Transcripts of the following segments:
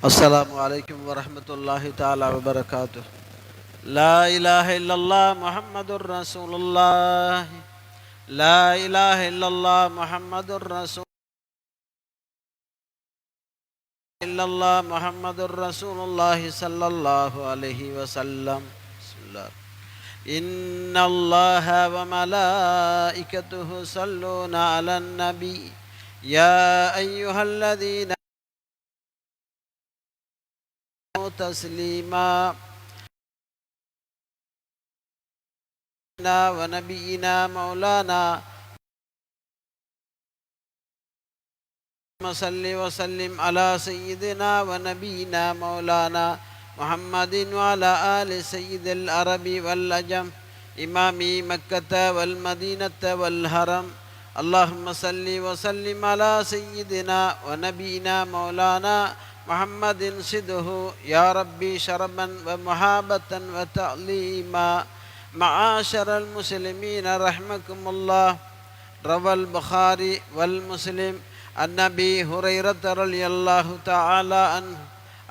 السلام عليكم ورحمة الله تعالى وبركاته. لا إله إلا الله محمد رسول الله. لا إله إلا الله محمد رسول إلا الله محمد رسول الله صلى الله عليه وسلم. بسم الله. إن الله وملائكته يصلون على النبي يا أيها الذين تسليما ونبينا مولانا صل وسلم على سيدنا ونبينا مولانا محمد وعلى آل سيد العرب والعجم إمام مكة والمدينة والحرم. اللهم صل وسلم على سيدنا ونبينا مولانا محمد صده يا ربي شربا ومحابة وتعليما. معاشر المسلمين رحمكم الله. روى البخاري والمسلم عن أبي هريرة رضي الله تعالى عنه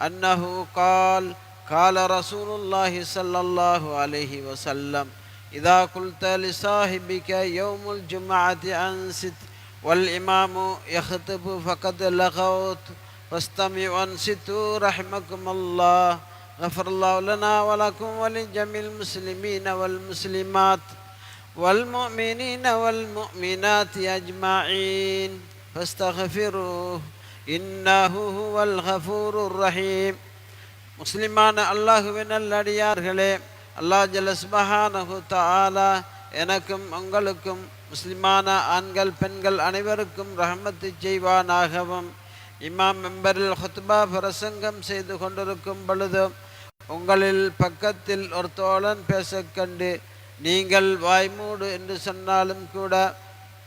أنه قال قال رسول الله صلى الله عليه وسلم إذا قلت لصاحبك يوم الجمعة أنصت والإمام يخطب فقد لغوت فاستمعوا وانصتوا رحمكم الله. غفر الله لنا ولكم ولجميع المسلمين والمسلمات والمؤمنين والمؤمنات أجمعين فاستغفروه إنه هو الغفور الرحيم. முஸ்லிமான அல்லாஹுவின் நல்லடியார்களே, அல்லாஹ் ஜல்ல சுப்ஹானஹு தஆலா எனக்கும் உங்களுக்கும் முஸ்லிமான ஆண்கள் பெண்கள் அனைவருக்கும் ரஹமத்து செய்வானாகவும். இமாம் மெம்பரில் ஹுத்பா பிரசங்கம் செய்து கொண்டிருக்கும் பொழுது உங்களில் பக்கத்தில் ஒரு தோழன் பேச கண்டு நீங்கள் வாய்மூடு என்று சொன்னாலும் கூட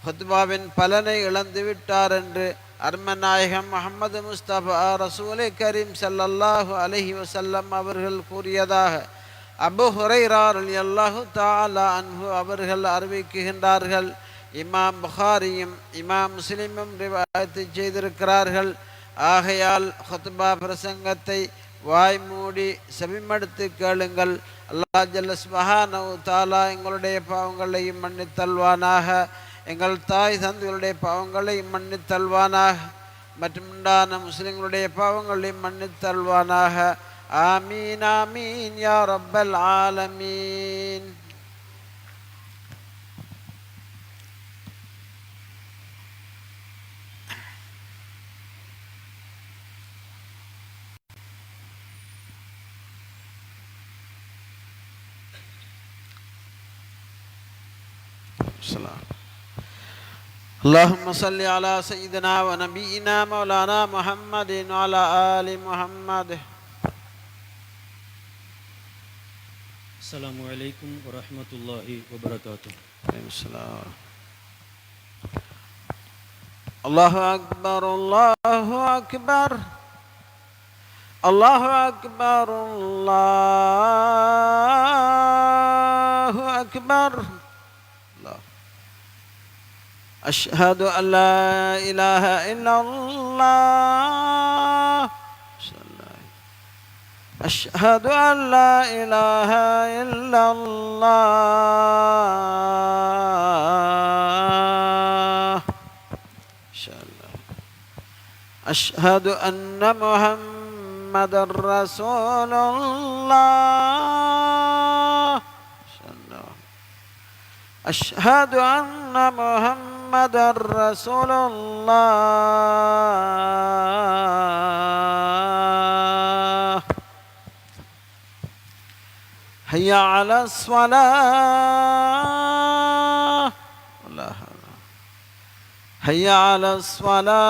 ஹுத்பாவின் பலனை இழந்துவிட்டார் என்று அருமநாயகம் முஹம்மது முஸ்தபா ரசூலை கரீம் ஸல்லல்லாஹு அலைஹி வஸல்லம் அவர்கள் கூறியதாக அபூ ஹுரைரா ரலியல்லாஹு தஆலா அன்ஹு அவர்கள் அறிவிக்கின்றார்கள். இமாம் புகாரியும் இமாம் முஸ்லிமும் ரிவாயத்து செய்திருக்கிறார்கள். ஆகையால் ஹுத்பா பிரசங்கத்தை வாய்மூடி செவிமடுத்து கேளுங்கள். அல்லாஹ் ஜல்ல சுப்ஹானஹு தஆலா எங்களுடைய பாவங்களையும் மன்னித்தல்வானாக, எங்கள் தாய் தந்தைகளுடைய பாவங்களையும் மன்னித்தல்வானாக, மற்றுமுண்டான முஸ்லிம்களுடைய பாவங்களையும் மன்னித்தல்வானாக. ஆமீன் ஆமீன் யா ரப்பல் ஆலமீன். اللهم صل على سيدنا ونبينا مولانا محمد وعلى آل محمد. السلام عليكم ورحمة الله وبركاته. السلام. الله أكبر الله أكبر الله أكبر الله أكبر. أشهد أن لا إله إلا الله. أشهد أن لا إله إلا الله. أشهد أن محمدا رسول الله. أشهد أن محمدا رسول الله. هيا على الصلاة. هيا على الصلاة.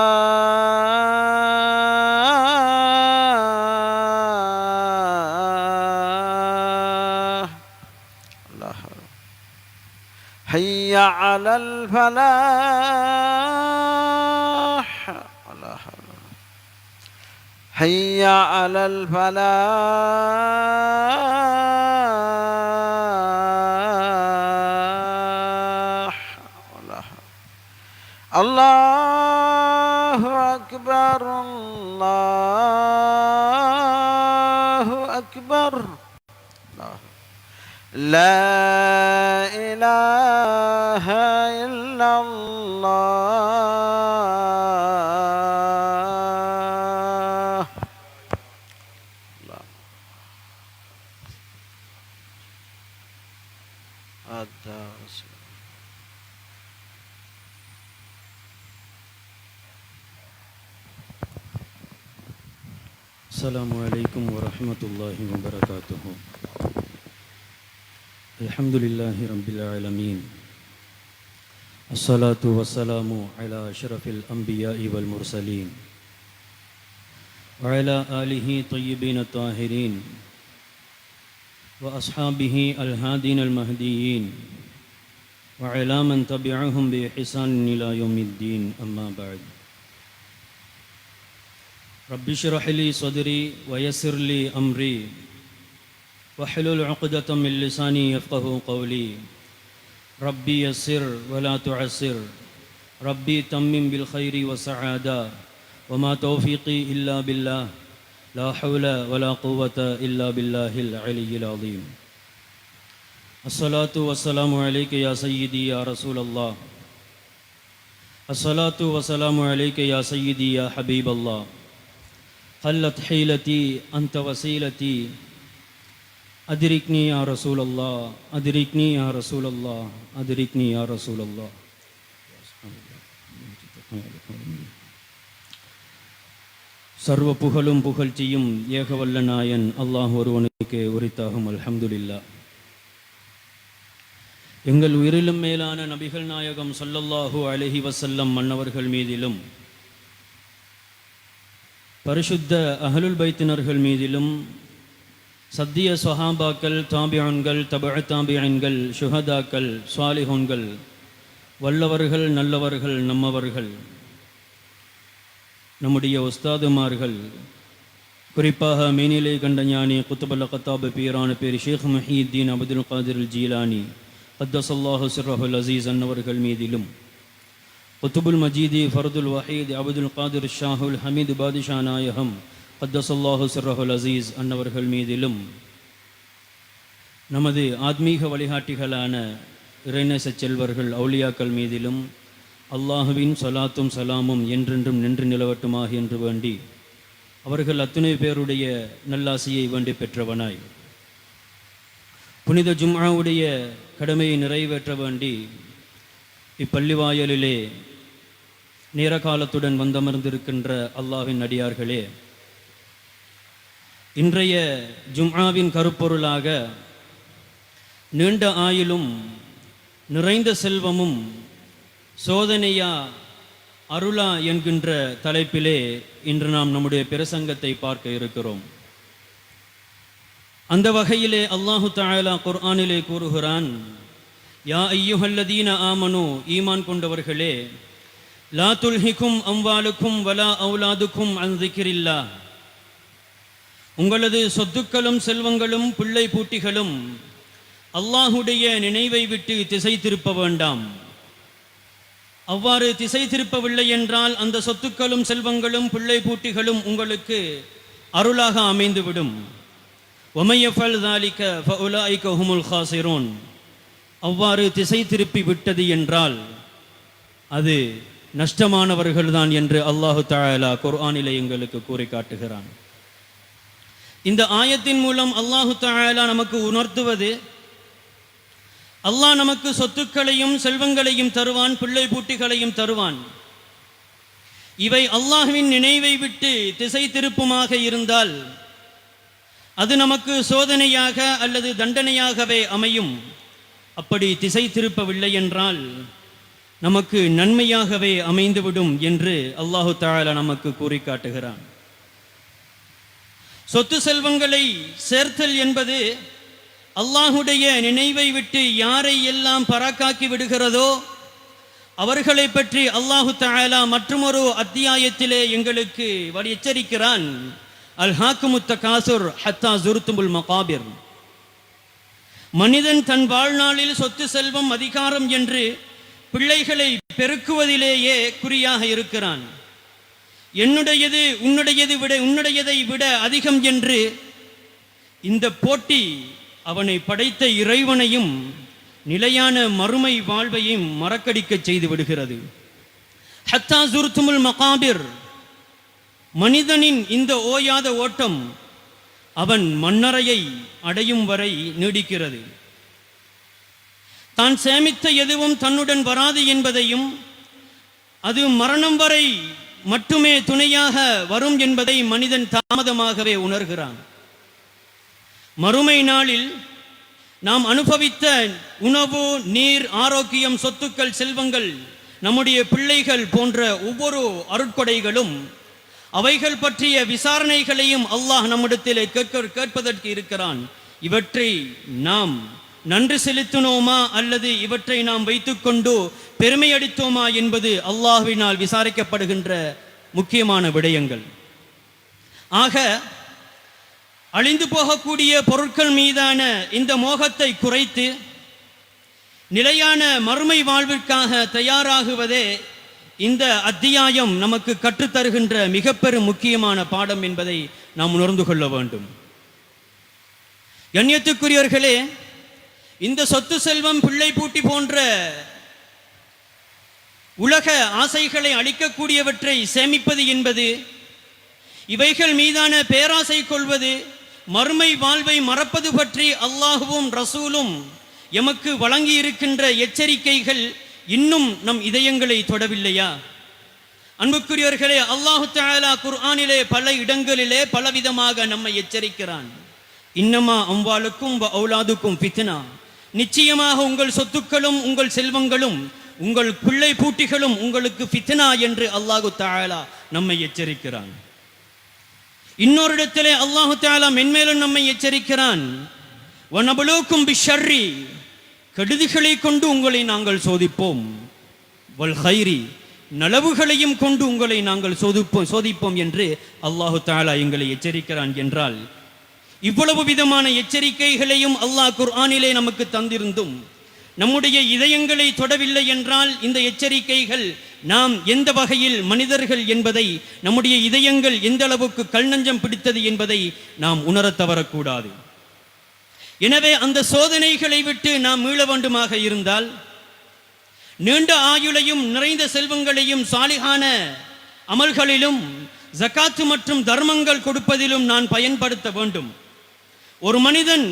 هيا على الفلاح. هيا على الفلاح. الله أكبر الله لا إله إلا الله. السلام عليكم ورحمة الله وبركاته. الحمد لله رب العالمين. الصلاة والسلام على أشرف الأنبياء والمرسلين وعلى آله طيبين الطاهرين وأصحابه الهادين المهديين وعلى من تبعهم بإحسان إلى يوم الدين. أما بعد. رب اشرح لي صدري ويسر لي أمري واحلل عقدة من لساني يفقه قولي. ربي يسر ولا تعسر، ربي تمم بالخير والسعادة، وما توفيقي إلا بالله، لا حول ولا قوة إلا بالله العلي العظيم. الصلاة والسلام عليك يا سيدي يا رسول الله. الصلاة والسلام عليك يا سيدي يا حبيب الله. قلت حيلتي أنت وسيلتي، أدركني يا رسول الله، أدركني يا رسول الله، أدركني يا رسول الله. சர்வ புகழும் புகழ்ச்சியும் ஏகவல்ல நாயன் அல்லாஹ் ஒருவனுக்கே உரித்தாகும். அல்ஹம்துலில்லாஹ். எங்கள் உயிரிலும் மேலான நபிகள் நாயகம் ஸல்லல்லாஹு அலைஹி வஸல்லம் மன்னவர்கள் மீதிலும் பரிசுத்த அஹ்லுல் பைத்தினர்கள் மீதிலும் சத்திய சொஹாபாக்கள், தாபியான்கள், தபஅ தாபியன்கள், ஷுஹதாக்கள், ஸ்வாலிஹூன்கள், வல்லவர்கள், நல்லவர்கள், நம்மவர்கள், நம்முடைய உஸ்தாதுமார்கள், குறிப்பாக மேனிலை கண்ட ஞானி குத்துபுல் கத்தாப் பீரான பேர் ஷேக் முஹீத்தீன் அப்துல் காதிர் ஜீலானி கத்தஸல்லாஹு சிர்ரஹுல் அசீஸ் அன்னவர்கள் மீதிலும், குத்துபுல் மஜீதி ஃபர்துல் வஹீத் அப்துல் காதிர் ஷாஹுல் ஹமீது பாதிஷா நாயகம் கத்தஸல்லாஹு சிர்ரஹுல் அசீஸ் அன்னவர்கள் மீதிலும், நமது ஆத்மீக வழிகாட்டிகளான இறைநேச செல்வர்கள் அவுலியாக்கள் மீதிலும் அல்லாஹுவின் ஸலாத்தும் சலாமும் என்றென்றும் நின்று நிலவட்டுமாக என்று வேண்டி, அவர்கள் அத்துணை பேருடைய நல்லாசியை வேண்டி பெற்றவனாய், புனித ஜும்ஆவுடைய கடமையை நிறைவேற்ற வேண்டி இப்பள்ளிவாயலிலே நேர காலத்துடன் வந்தமர்ந்திருக்கின்ற அல்லாஹ்வின் அடியார்களே, இன்றைய ஜும்ஆவின் கருப்பொருளாக நீண்ட ஆயுளும் நிறைந்த செல்வமும் சோதனையா அருளா என்கின்ற தலைப்பிலே இன்று நாம் நம்முடைய பிரசங்கத்தை பார்க்க இருக்கிறோம். அந்த வகையிலே அல்லாஹு தஆலா குர்ஆனிலே கூறுகிறான், யா அய்யுஹல்லதீன ஆமனு, ஈமான் கொண்டவர்களே, லா துல்ஹிக்கும் அம்வாலுக்கும் வலா அவுலாதுக்கும் அன் திக்ரில்லாஹ், உங்களது சொத்துக்களும் செல்வங்களும் பிள்ளை பூட்டிகளும் அல்லாஹுடைய நினைவை விட்டு திசை திருப்ப வேண்டாம். அவ்வாறு திசை திருப்பவில்லை என்றால் அந்த சொத்துக்களும் செல்வங்களும் பிள்ளை பூட்டிகளும் உங்களுக்கு அருளாக அமைந்துவிடும். வமையஃபல் ذَلِكَ فَأُولَئِكَ هُمُ الْخَاسِرُونَ, அவ்வாறு திசை திருப்பி விட்டது என்றால் அது நஷ்டமானவர்கள்தான் என்று அல்லாஹு தஆலா குர்ஆனிலே எங்களுக்கு கூறி காட்டுகிறான். இந்த ஆயத்தின் மூலம் அல்லாஹு தஆலா நமக்கு உணர்த்துவது, அல்லாஹ் நமக்கு சொத்துக்களையும் செல்வங்களையும் தருவான், பிள்ளை பூட்டிகளையும் தருவான். இவை அல்லாஹ்வின் நினைவை விட்டு திசை திருப்புமாக இருந்தால் அது நமக்கு சோதனையாக அல்லது தண்டனையாகவே அமையும். அப்படி திசை திருப்பவில்லை என்றால் நமக்கு நன்மையாகவே அமைந்துவிடும் என்று அல்லாஹு தஆலா நமக்கு கூறி காட்டுகிறான். சொத்து செல்வங்களை சேர்த்தல் என்பது அல்லாஹுடைய நினைவை விட்டு யாரை எல்லாம் பராக்காக்கி விடுகிறதோ அவர்களை பற்றி அல்லாஹு தஆலா மற்றொரு அத்தியாயத்திலே எங்களுக்கு எச்சரிக்கிறான். அல் ஹாக்குமுத் தகாசுர் ஹத்தா ஜுர்துமுல் மகாபிர். மனிதன் தன் வாழ்நாளில் சொத்து செல்வம் அதிகாரம் என்று பிள்ளைகளை பெருக்குவதிலேயே குறியாக இருக்கிறான். என்னுடையது உன்னுடையதை விட அதிகம் என்று இந்த போட்டி அவனை படைத்த இறைவனையும் நிலையான மறுமை வாழ்வையும் மறக்கடிக்க செய்து விடுகிறது. ஹத்தா ஜுர்துமுல் மகாபிர், மனிதனின் இந்த ஓயாத ஓட்டம் அவன் மண்ணறையை அடையும் வரை நீடிக்கிறது. தான் சேமித்த எதுவும் தன்னுடன் வராது என்பதையும் அது மரணம் வரை மட்டுமே துணையாக வரும் என்பதை மனிதன் தாமதமாகவே உணர்கிறான். மறுமை நாளில் நாம் அனுபவித்த உணவு, நீர், ஆரோக்கியம், சொத்துக்கள், செல்வங்கள், நம்முடைய பிள்ளைகள் போன்ற ஒவ்வொரு அருட்கொடைகளும் அவைகள் பற்றிய விசாரணைகளையும் அல்லாஹ் நம்மிடத்திலே கேட்பதற்கு இருக்கிறான். இவற்றை நாம் நன்றி செலுத்தினோமா அல்லது இவற்றை நாம் வைத்துக்கொண்டு பெருமை அடித்தோமா என்பது அல்லாஹ்வினால் விசாரிக்கப்படுகின்ற முக்கியமான விடயங்கள். ஆக அழிந்து போகக்கூடிய பொருட்கள் மீதான இந்த மோகத்தை குறைத்து நிலையான மறுமை வாழ்விற்காக தயாராகுவதே இந்த அத்தியாயம் நமக்கு கற்றுத்தருகின்ற மிக பெரும் முக்கியமான பாடம் என்பதை நாம் உணர்ந்து கொள்ள வேண்டும். கண்ணியத்துக்குரியவர்களே, இந்த சொத்து செல்வம், பிள்ளை பூட்டி போன்ற உலக ஆசைகளை அளிக்கக்கூடியவற்றை சேமிப்பது என்பது, இவைகள் மீதான பேராசை கொள்வது, மறுமை வாழ்வை மறப்பது பற்றி அல்லாஹுவும் ரசூலும் எமக்கு வழங்கி இருக்கின்ற எச்சரிக்கைகள் இன்னும் நம் இதயங்களை தொடவில்லையா? அன்புக்குரியவர்களே, அல்லாஹு தஆலா குர்ஆனிலே பல இடங்களிலே பலவிதமாக நம்மை எச்சரிக்கிறான். இன்னமா அம்வாலுக்கும் வ அவுலாதுக்கும் ஃபித்னா, நிச்சயமாக உங்கள் சொத்துக்களும் உங்கள் செல்வங்களும் உங்கள் பிள்ளை பூட்டிகளும் உங்களுக்கு ஃபித்னா என்று அல்லாஹு தஆலா நம்மை எச்சரிக்கிறான். இன்னொரு இடத்திலே அல்லாஹு தஆலா மென்மேலும் நம்மை எச்சரிக்கிறான். வனபலூக்கும் பிஷர்ரி, கெடுதிகளை கொண்டு உங்களை நாங்கள் சோதிப்போம், வல் ஹைரி, நலவுகளையும் கொண்டு உங்களை நாங்கள் சோதிப்போம் என்று அல்லாஹு தஆலா எங்களை எச்சரிக்கிறான். என்றால் இவ்வளவு விதமான எச்சரிக்கைகளையும் அல்லாஹ் குர்ஆனிலே நமக்கு தந்திருந்தும் நம்முடைய இதயங்களை தொடவில்லை என்றால் இந்த எச்சரிக்கைகள் நாம் எந்த வகையில் மனிதர்கள் என்பதை, நம்முடைய இதயங்கள் எந்த அளவுக்கு கல்நஞ்சம் பிடித்தது என்பதை நாம் உணரத் தவறக்கூடாது. எனவே அந்த சோதனைகளை விட்டு நாம் மீள வேண்டுமாக இருந்தால் நீண்ட ஆயுளையும் நிறைந்த செல்வங்களையும் சாலிகான அமல்களிலும் ஜகாத்து மற்றும் தர்மங்கள் கொடுப்பதிலும் நான் பயன்படுத்த வேண்டும். ஒரு மனிதன்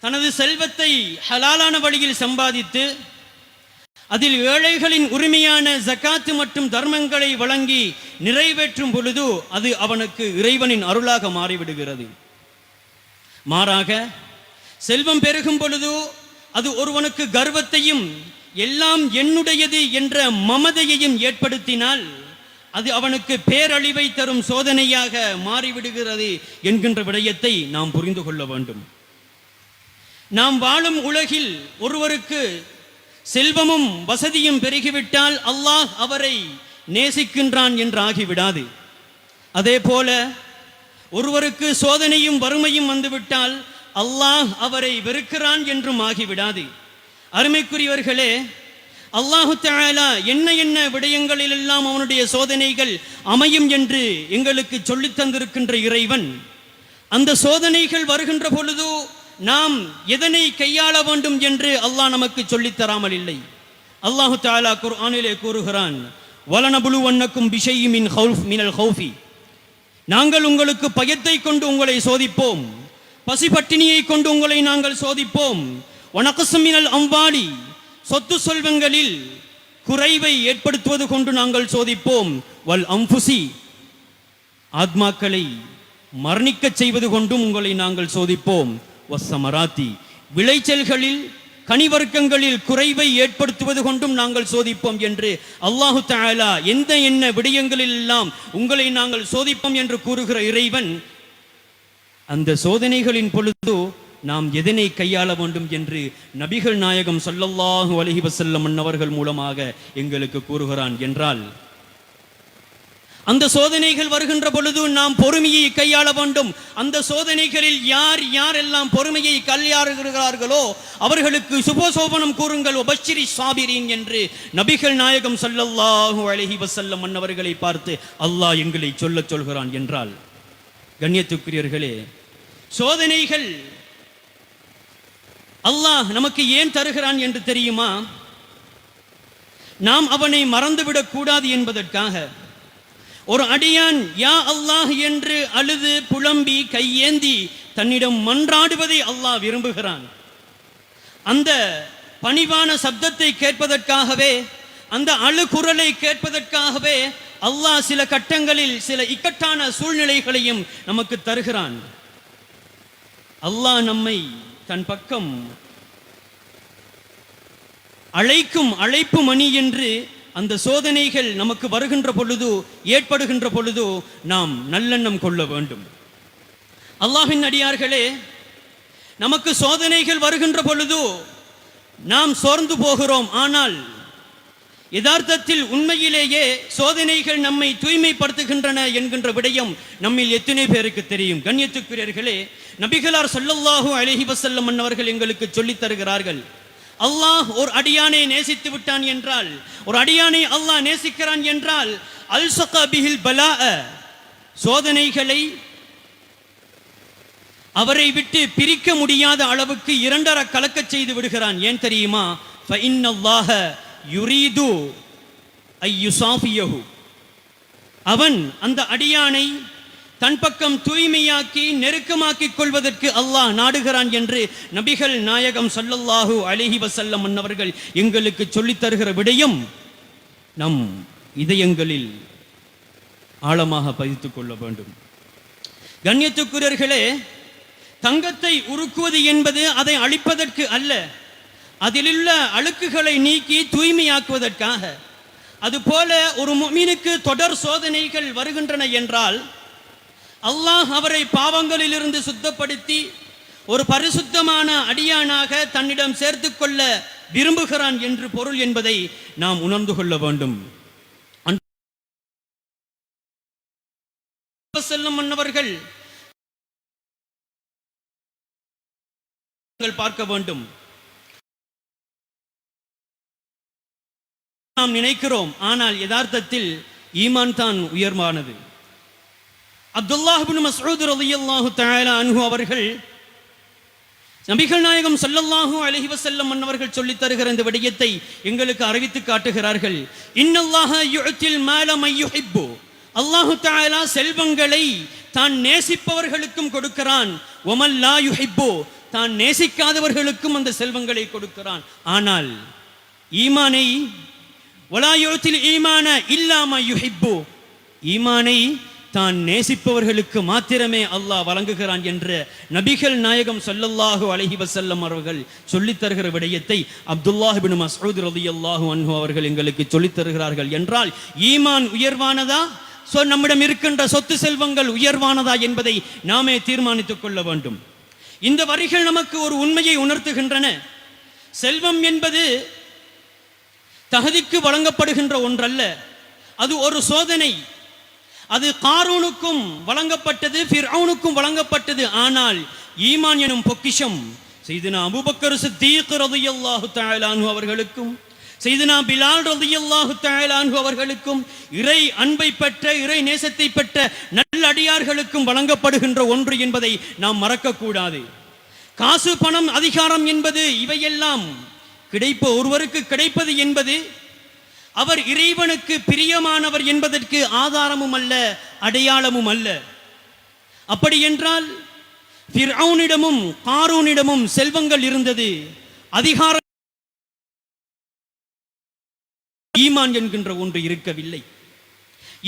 தனது செல்வத்தை ஹலாலான வழியில் சம்பாதித்து அதில் ஏழைகளின் உரிமையான ஜகாத்து மற்றும் தர்மங்களை வழங்கி நிறைவேற்றும் பொழுது அது அவனுக்கு இறைவனின் அருளாக மாறிவிடுகிறது. மாறாக செல்வம் பெருகும் பொழுது அது ஒருவனுக்கு கர்வத்தையும் எல்லாம் என்னுடையது என்ற மமதையையும் ஏற்படுத்தினால் அது அவனுக்கு பேரழிவை தரும் சோதனையாக மாறிவிடுகிறது என்கின்ற விடயத்தை நாம் புரிந்து கொள்ள வேண்டும். நாம் வாழும் உலகில் ஒருவருக்கு செல்வமும் வசதியும் பெருகிவிட்டால் அல்லாஹ் அவரை நேசிக்கின்றான் என்று ஆகிவிடாது. அதே போல ஒருவருக்கு சோதனையும் வறுமையும் வந்துவிட்டால் அல்லாஹ் அவரை வெறுக்கிறான் என்றும் ஆகிவிடாது. அருமைக்குரியவர்களே, அல்லாஹு தஆலா என்ன என்ன விடயங்களிலெல்லாம் அவனுடைய சோதனைகள் அமையும் என்று எங்களுக்கு சொல்லித் தந்திருக்கின்ற இறைவன், அந்த சோதனைகள் வருகின்ற பொழுது நாம் எதனை கையாள வேண்டும் என்று அல்லாஹ் நமக்கு சொல்லித் தராமல் இல்லை. அல்லாஹு தஆலா குர்ஆனிலே கூறுகிறான், வலனபுலுவன்னக்கும் பிஷைஇம் மினல் ஹௌஃபி, நாங்கள் உங்களுக்கு பயத்தை கொண்டு உங்களை சோதிப்போம், பசிபட்டினியை கொண்டு உங்களை நாங்கள் சோதிப்போம், வனக்ஸும் மினல் அம்வாலி, சொத்து செல்வங்களில் குறைவை ஏற்படுத்துவது கொண்டு நாங்கள் சோதிப்போம், வல் அம்புசி, ஆத்மாக்களை மரணிக்க செய்வது கொண்டும் உங்களை நாங்கள் சோதிப்போம், வஸ்ஸமராத்தி, விளைச்சல்களில் கனிவர்க்கங்களில் குறைவை ஏற்படுத்துவது கொண்டும் நாங்கள் சோதிப்போம் என்று அல்லாஹு தஆலா எந்த என்ன விடயங்களில் எல்லாம் உங்களை நாங்கள் சோதிப்போம் என்று கூறுகிற இறைவன், அந்த சோதனைகளின் பொழுது நாம் எதனை கையாள வேண்டும் என்று நபிகள் நாயகம் ஸல்லல்லாஹு அலைஹி வஸல்லம் அவர்கள் மூலமாக எங்களுக்கு கூறுகிறான். என்றால் அந்த சோதனைகள் வருகின்ற பொழுது நாம் பொறுமையை கையாள வேண்டும். அந்த சோதனைகளில் யார் யாரெல்லாம் பொறுமையை கையாளுகிறார்களோ அவர்களுக்கு சுபசோபனம் கூறுங்கள், வபஷ்ஷிரி ஸாபிரீன் என்று நபிகள் நாயகம் ஸல்லல்லாஹு அலைஹி வஸல்லம் அவர்களை பார்த்து அல்லாஹ் எங்களை சொல்கிறான். என்றால் கண்ணியத்துக்குரியவர்களே, சோதனைகள் அல்லாஹ் நமக்கு ஏன் தருகிறான் என்று தெரியுமா? நாம் அவனை மறந்துவிடக் கூடாது என்பதற்காக. ஒரு அடியான் யா அல்லாஹ் என்று அழுது புலம்பி கையேந்தி தன்னிடம் மன்றாடுவதை அல்லாஹ் விரும்புகிறான். அந்த பணிவான சப்தத்தை கேட்பதற்காகவே, அந்த அழுகுரலை கேட்பதற்காகவே அல்லாஹ் சில கட்டங்களில் சில இக்கட்டான சூழ்நிலைகளையும் நமக்கு தருகிறான். அல்லாஹ் நம்மை தன் பக்கம் அழைக்கும் அழைப்பு மணி என்று அந்த சோதனைகள் நமக்கு வருகின்ற பொழுது, ஏற்படுகின்ற பொழுது நாம் நல்லெண்ணம் கொள்ள வேண்டும். அல்லாஹ்வின் அடியார்களே, நமக்கு சோதனைகள் வருகின்ற பொழுது நாம் சோர்ந்து போகிறோம். ஆனால் யதார்த்தத்தில் உண்மையிலேயே சோதனைகள் நம்மை தூய்மைப்படுத்துகின்றன என்கின்ற விடயம் நம்மில் எத்தனை பேருக்கு தெரியும்? கண்ணியத்துக்குரியவர்களே, நபிகளார் ஸல்லல்லாஹு அலைஹி வஸல்லம் அவர்கள் எங்களுக்கு சொல்லித் தருகிறார்கள், அல்லாஹ் ஒரு அடியானை நேசித்து விட்டான் என்றால், ஒரு அடியானை அல்லாஹ் நேசிக்கிறான் என்றால், அல்ஸக பிஹில் பலாஅ, சோதனைகளை அவரை விட்டு பிரிக்க முடியாத அளவுக்கு இரண்டர கலக்க செய்து விடுகிறான். ஏன் தெரியுமா? ஃபஇன்னல்லாஹ யுரீது ஐயுசாஃபியஹு, அவன் அந்த அடியானை தன் பக்கம் தூய்மையாக்கி நெருக்கமாக்கிக் கொள்வதற்கு அல்லாஹ் நாடுகிறான் என்று நபிகள் நாயகம் ஸல்லல்லாஹு அலைஹி வஸல்லம் அவர்கள் எங்களுக்கு சொல்லித் தருகிற விடயம் நம் இதயங்களில் ஆழமாக பதித்துக் கொள்ள வேண்டும். கண்ணியத்துக்குரியவர்களே, தங்கத்தை உருக்குவது என்பது அதை அழிப்பதற்கு அல்ல, அதிலுள்ள அழுக்குகளை நீக்கி தூய்மையாக்குவதற்காக. அதுபோல ஒரு முஃமினுக்கு தொடர் சோதனைகள் வருகின்றன என்றால் அல்லாஹ் அவரை பாவங்களிலிருந்து சுத்தப்படுத்தி ஒரு பரிசுத்தமான அடியானாக தன்னிடம் சேர்த்து கொள்ள விரும்புகிறான் என்று பொருள் என்பதை நாம் உணர்ந்து கொள்ள வேண்டும். மன்னவர்கள் பார்க்க வேண்டும். நாம் நினைக்கிறோம், ஆனால் யதார்த்தத்தில் ஈமான் தான் உயர்வானது. அப்துல்லாஹ் இப்னு மஸ்ஊத் ரலியல்லாஹு தஆலா அன்ஹு அவர்கள் நபிகள் நாயகம் ஸல்லல்லாஹு அலைஹி வஸல்லம் அவர்கள் சொல்லித் தருகிற இந்த விடயத்தை எங்களுக்கு அறிவித்து காட்டுகிறார்கள். இன்னல்லாஹ யுஅத்தில் மால மய்யுஹிப்பு, அல்லாஹ் தஆலா செல்வங்களை தான் நேசிப்பவர்களுக்கும் கொடுக்கிறான். வமல் லா யுஹிப்பு, தான் நேசிக்காதவர்களுக்கும் அந்த செல்வங்களை கொடுக்கிறான். ஆனால் ஈமானை வலா யுஅத்தில் ஈமான இல்லா மா யுஹிப்பு, ஈமானை தான் நேசிப்பவர்களுக்கு மாத்திரமே அல்லாஹ் வழங்குகிறான் என்ற நபிகள் நாயகம் ஸல்லல்லாஹு அலைஹி வஸல்லம் அவர்கள் சொல்லித் தருகிற விடயத்தை அப்துல்லாஹ் இப்னு மஸ்ஊத் ரலியல்லாஹு அன்ஹு அவர்கள் எங்களுக்கு சொல்லித் தருகிறார்கள் என்றால், ஈமான் உயர்வானதா, நம்மிடம் இருக்கின்ற சொத்து செல்வங்கள் உயர்வானதா என்பதை நாமே தீர்மானித்துக் கொள்ள வேண்டும். இந்த வரிகள் நமக்கு ஒரு உண்மையை உணர்த்துகின்றன. செல்வம் என்பது தகுதிக்கு வழங்கப்படுகின்ற ஒன்றல்ல, அது ஒரு சோதனை. அது காரூனுக்கும் வழங்கப்பட்டது, ஃபிர்அவுனுக்கும் வழங்கப்பட்டது. ஆனால் ஈமான் எனும் பொக்கிஷம் சையதுனா அபூபக்கர் சித்தீக் ரலியல்லாஹு தஆலா அன்ஹு அவர்களுக்கும் சையதுனா பிலால் ரலியல்லாஹு தஆலா அன்ஹு அவர்களுக்கும் இறை அன்பை பெற்ற, இறை நேசத்தை பெற்ற நல்ல அடியார்களுக்கும் வழங்கப்படுகின்ற ஒன்று என்பதை நாம் மறக்கக்கூடாது. காசு, பணம், அதிகாரம் என்பது இவையெல்லாம் ஒருவருக்கு கிடைப்பது என்பது அவர் இறைவனுக்கு பிரியமானவர் என்பதற்கு ஆதாரமும் அல்ல, அடையாளமும் அல்ல. அப்படி என்றால் ஃபிர்அவுனிடமும் காரூனிடமும் செல்வங்கள் இருந்தது, அதிகாரம், ஈமான் என்கின்ற ஒன்று இருக்கவில்லை.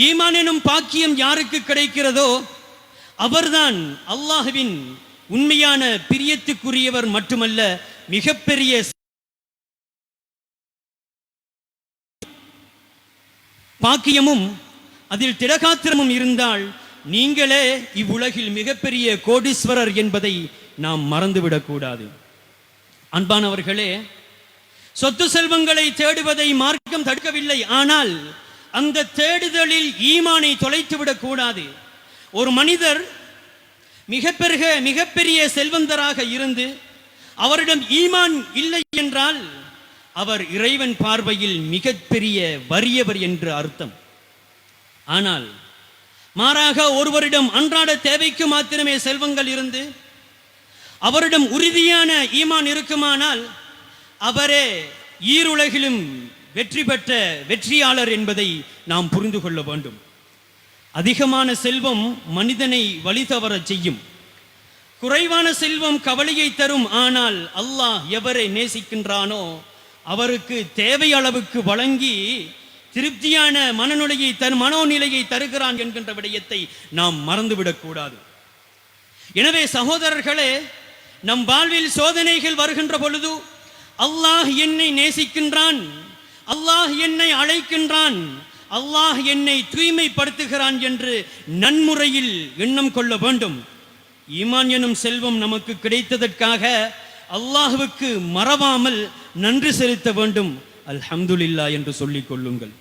ஈமான் எனும் பாக்கியம் யாருக்கு கிடைக்கிறதோ அவர்தான் அல்லாஹ்வின் உண்மையான பிரியத்துக்குரியவர் மட்டுமல்ல, மிகப்பெரிய பாக்கியமும் அதில் திடகாத்திரமும் இருந்தால் நீங்களே இவ்வுலகில் மிகப்பெரிய கோடீஸ்வரர் என்பதை நாம் மறந்துவிடக்கூடாது. அன்பானவர்களே, சொத்து செல்வங்களை தேடுவதை மார்க்கம் தடுக்கவில்லை. ஆனால் அந்த தேடுதலில் ஈமானை தொலைத்துவிடக் கூடாது. ஒரு மனிதர் மிகப்பெரிய செல்வந்தராக இருந்து அவரிடம் ஈமான் இல்லை என்றால் அவர் இறைவன் பார்வையில் மிகப்பெரிய வறியவர் என்று அர்த்தம். ஆனால் மாறாக ஒருவரிடம் அன்றாட தேவைக்கு மாத்திரமே செல்வங்கள் இருந்து அவரிடம் உறுதியான ஈமான் இருக்குமானால் அவரே ஈருலகிலும் வெற்றி பெற்ற வெற்றியாளர் என்பதை நாம் புரிந்து கொள்ள வேண்டும். அதிகமான செல்வம் மனிதனை வழி தவறச் செய்யும். குறைவான செல்வம் கவலையை தரும். ஆனால் அல்லாஹ் எவரை நேசிக்கின்றானோ அவருக்கு தேவை அளவுக்கு வழங்கி திருப்தியான மனோநிலையை தருகிறான் என்கின்ற விடயத்தை நாம் மறந்துவிடக் கூடாது. எனவே சகோதரர்களே, நம் வாழ்வில் சோதனைகள் வருகின்ற பொழுது அல்லாஹ் என்னை நேசிக்கின்றான், அல்லாஹ் என்னை அழைக்கின்றான், அல்லாஹ் என்னை தூய்மைப்படுத்துகிறான் என்று நன்முறையில் எண்ணம் கொள்ள வேண்டும். ஈமான் எனும் செல்வம் நமக்கு கிடைத்ததற்காக அல்லாஹ்வுக்கு மறவாமல் நன்றி செலுத்த வேண்டும். அல்ஹம்துலில்லாஹ் என்று சொல்லிக் கொள்ளுங்கள்.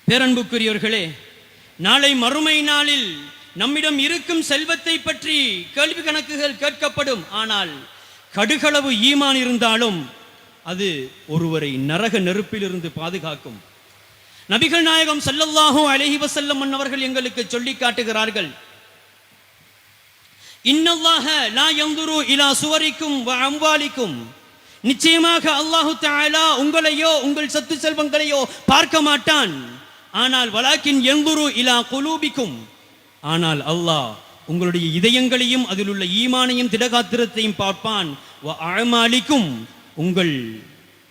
பேரன்புக்குரியவர்களே, நாளை மறுமை நாளில் நம்மிடம் இருக்கும் செல்வத்தை பற்றி கேள்வி கணக்குகள் கேட்கப்படும். ஆனால் கடுகளவு ஈமான் இருந்தாலும் அது ஒருவரை நரக நெருப்பிலிருந்து பாதுகாக்கும். நபிகள் நாயகம் ஸல்லல்லாஹு அலைஹி வஸல்லம் அவர்கள் எங்களுக்கு சொல்லி காட்டுகிறார்கள், இன்னல்லாஹ லா யன்துரு இலா சுவரிக்கும் வ அம்வாலிக்கும், நிச்சயமாக அல்லாஹு தஆலா உங்களையோ உங்கள் சொத்து செல்வங்களையோ பார்க்க மாட்டான். ஆனால் வலாக்கின் யன்துரு இலா குலூபிக்கும், ஆனால் அல்லாஹ் உங்களுடைய இதயங்களையும் அதில் உள்ள ஈமானையும் திடகாத்திரத்தையும் பார்ப்பான். வ அமாலிக்கும், உங்கள்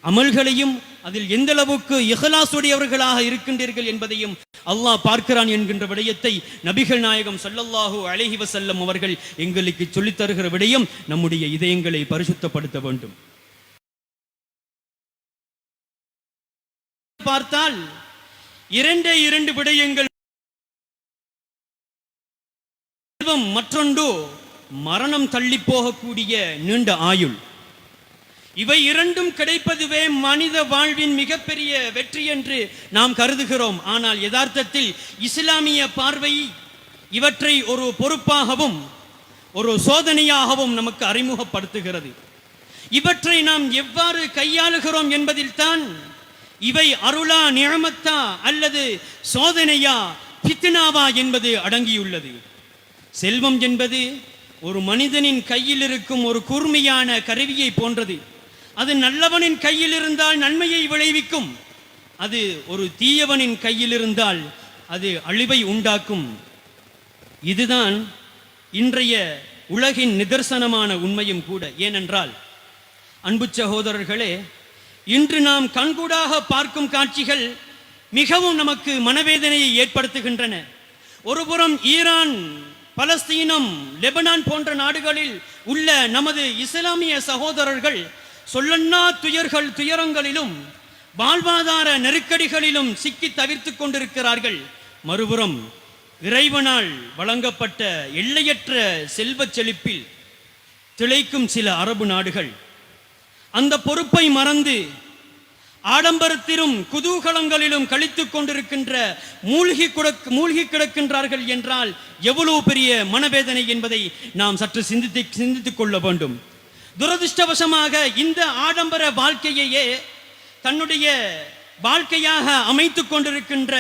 அமல்களையும் அதில் எந்த அளவுக்கு இஹ்லாஸுடையவர்களாக இருக்கின்றீர்கள் என்பதையும் அல்லாஹ் பார்க்கிறான் என்கின்ற விடயத்தை நபிகள் நாயகம் ஸல்லல்லாஹு அலைஹி வஸல்லம் அவர்கள் எங்களுக்கு சொல்லித் தருகிற விடயம் நம்முடைய இதயங்களை பரிசுத்தப்படுத்த வேண்டும். பார்த்தால் இரண்டு விடயங்கள், மற்றொன்று மரணம் தள்ளி போகக்கூடிய நீண்ட ஆயுள். இவை இரண்டும் கிடைப்பதுவே மனித வாழ்வின் மிகப்பெரிய வெற்றி என்று நாம் கருதுகிறோம். ஆனால் யதார்த்தத்தில் இஸ்லாமிய பார்வை இவற்றை ஒரு பொறுப்பாகவும் ஒரு சோதனையாகவும் நமக்கு அறிமுகப்படுத்துகிறது. இவற்றை நாம் எவ்வாறு கையாளுகிறோம் என்பதில் தான் இவை அருளா நிஅமத்தா அல்லது சோதனையா ஃபித்னாவா என்பது அடங்கியுள்ளது. செல்வம் என்பது ஒரு மனிதனின் கையில் இருக்கும் ஒரு கூர்மையான கருவியை போன்றது. அது நல்லவனின் கையில் இருந்தால் நன்மையை விளைவிக்கும், அது ஒரு தீயவனின் கையில் இருந்தால் அது அழிவை உண்டாக்கும். இதுதான் இன்றைய உலகின் நிதர்சனமான உண்மையும் கூட. ஏனென்றால் அன்பு சகோதரர்களே, இன்று நாம் கண்கூடாக பார்க்கும் காட்சிகள் மிகவும் நமக்கு மனவேதனையை ஏற்படுத்துகின்றன. ஒருபுறம் ஈரான், பலஸ்தீனம், லெபனான் போன்ற நாடுகளில் உள்ள நமது இஸ்லாமிய சகோதரர்கள் சொல்லன்னா துயரங்களிலும் வாழ்வாதார நெருக்கடிகளிலும் சிக்கி தவிர்த்து கொண்டிருக்கிறார்கள். மறுபுறம் இறைவனால் வழங்கப்பட்ட எல்லையற்ற செல்வச் செழிப்பில் திளைக்கும் சில அரபு நாடுகள் அந்த பொறுப்பை மறந்து ஆடம்பரத்திலும் குதூகலங்களிலும் கழித்துக் கொண்டிருக்கின்ற மூழ்கி கிடக்கின்றார்கள் என்றால் எவ்வளவு பெரிய மனவேதனை என்பதை நாம் சற்று சிந்தித்துக் கொள்ள வேண்டும். துரதிருஷ்டவசமாக இந்த ஆடம்பர வாழ்க்கையையே தன்னுடைய வாழ்க்கையாக அமைத்துக் கொண்டிருக்கின்ற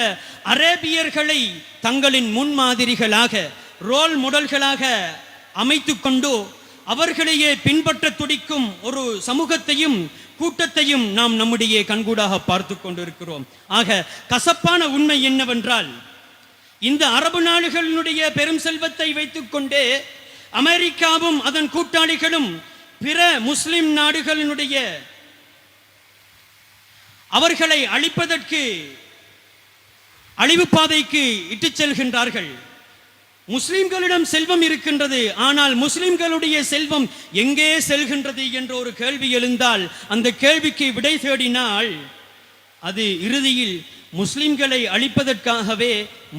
அரேபியர்களை தங்களின் முன்மாதிரிகளாக, ரோல் மாடல்களாக அமைத்துக் கொண்டு அவர்களையே பின்பற்ற துடிக்கும் ஒரு சமூகத்தையும் கூட்டத்தையும் நாம் நம்முடைய கண்கூடாக பார்த்து கொண்டிருக்கிறோம். ஆக கசப்பான உண்மை என்னவென்றால், இந்த அரபு நாடுகளினுடைய பெரும் செல்வத்தை வைத்துக் கொண்டே அமெரிக்காவும் அதன் கூட்டாளிகளும் பிற முஸ்லிம் நாடுகளினுடைய அவர்களை அழிப்பதற்கு அழிவு பாதைக்கு இட்டுச் செல்கின்றார்கள். முஸ்லிம்களிடம் செல்வம் இருக்கின்றது, ஆனால் முஸ்லிம்களுடைய செல்வம் எங்கே செல்கின்றது என்ற ஒரு கேள்வி எழுந்தால், அந்த கேள்விக்கு விடை தேடினால் அது இறுதியில் முஸ்லிம்களை அழிப்பதற்காகவே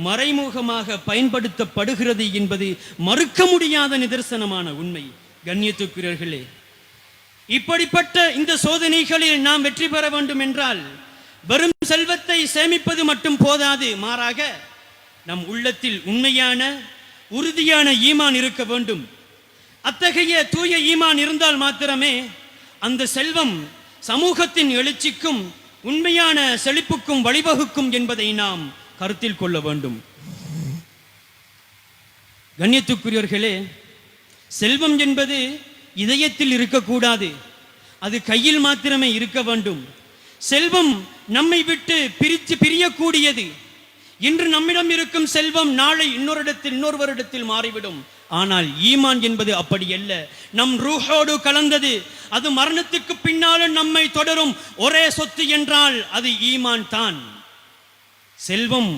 மறைமுகமாக பயன்படுத்தப்படுகிறது என்பது மறுக்க முடியாத நிதர்சனமான உண்மை. கண்ணியத்துக்குரியவர்களே, இப்படிப்பட்ட இந்த சோதனைகளில் நாம் வெற்றி பெற வேண்டும் என்றால் வெறும் செல்வத்தை சேமிப்பது மட்டும் போதாது. மாறாக நம் உள்ளத்தில் உண்மையான உறுதியான ஈமான் இருக்க வேண்டும். அத்தகைய தூய ஈமான் இருந்தால் மாத்திரமே அந்த செல்வம் சமூகத்தின் எழுச்சிக்கும் உண்மையான செழிப்புக்கும் வழிவகுக்கும் என்பதை நாம் கருத்தில் கொள்ள வேண்டும். கண்ணியத்துக்குரியவர்களே, செல்வம் என்பது இதயத்தில் இருக்கக்கூடாது, அது கையில் மாத்திரமே இருக்க வேண்டும். செல்வம் நம்மை விட்டு பிரியக்கூடியது. இன்று நம்மிடம் இருக்கும் செல்வம் நாளை இன்னொருவரிடத்தில் மாறிவிடும். ஆனால் ஈமான் என்பது அப்படி அல்ல, நம் ரூஹோடு கலந்தது. அது மரணத்துக்கு பின்னாலும் நம்மை தொடரும் ஒரே சொத்து என்றால் அது ஈமான் தான். செல்வம்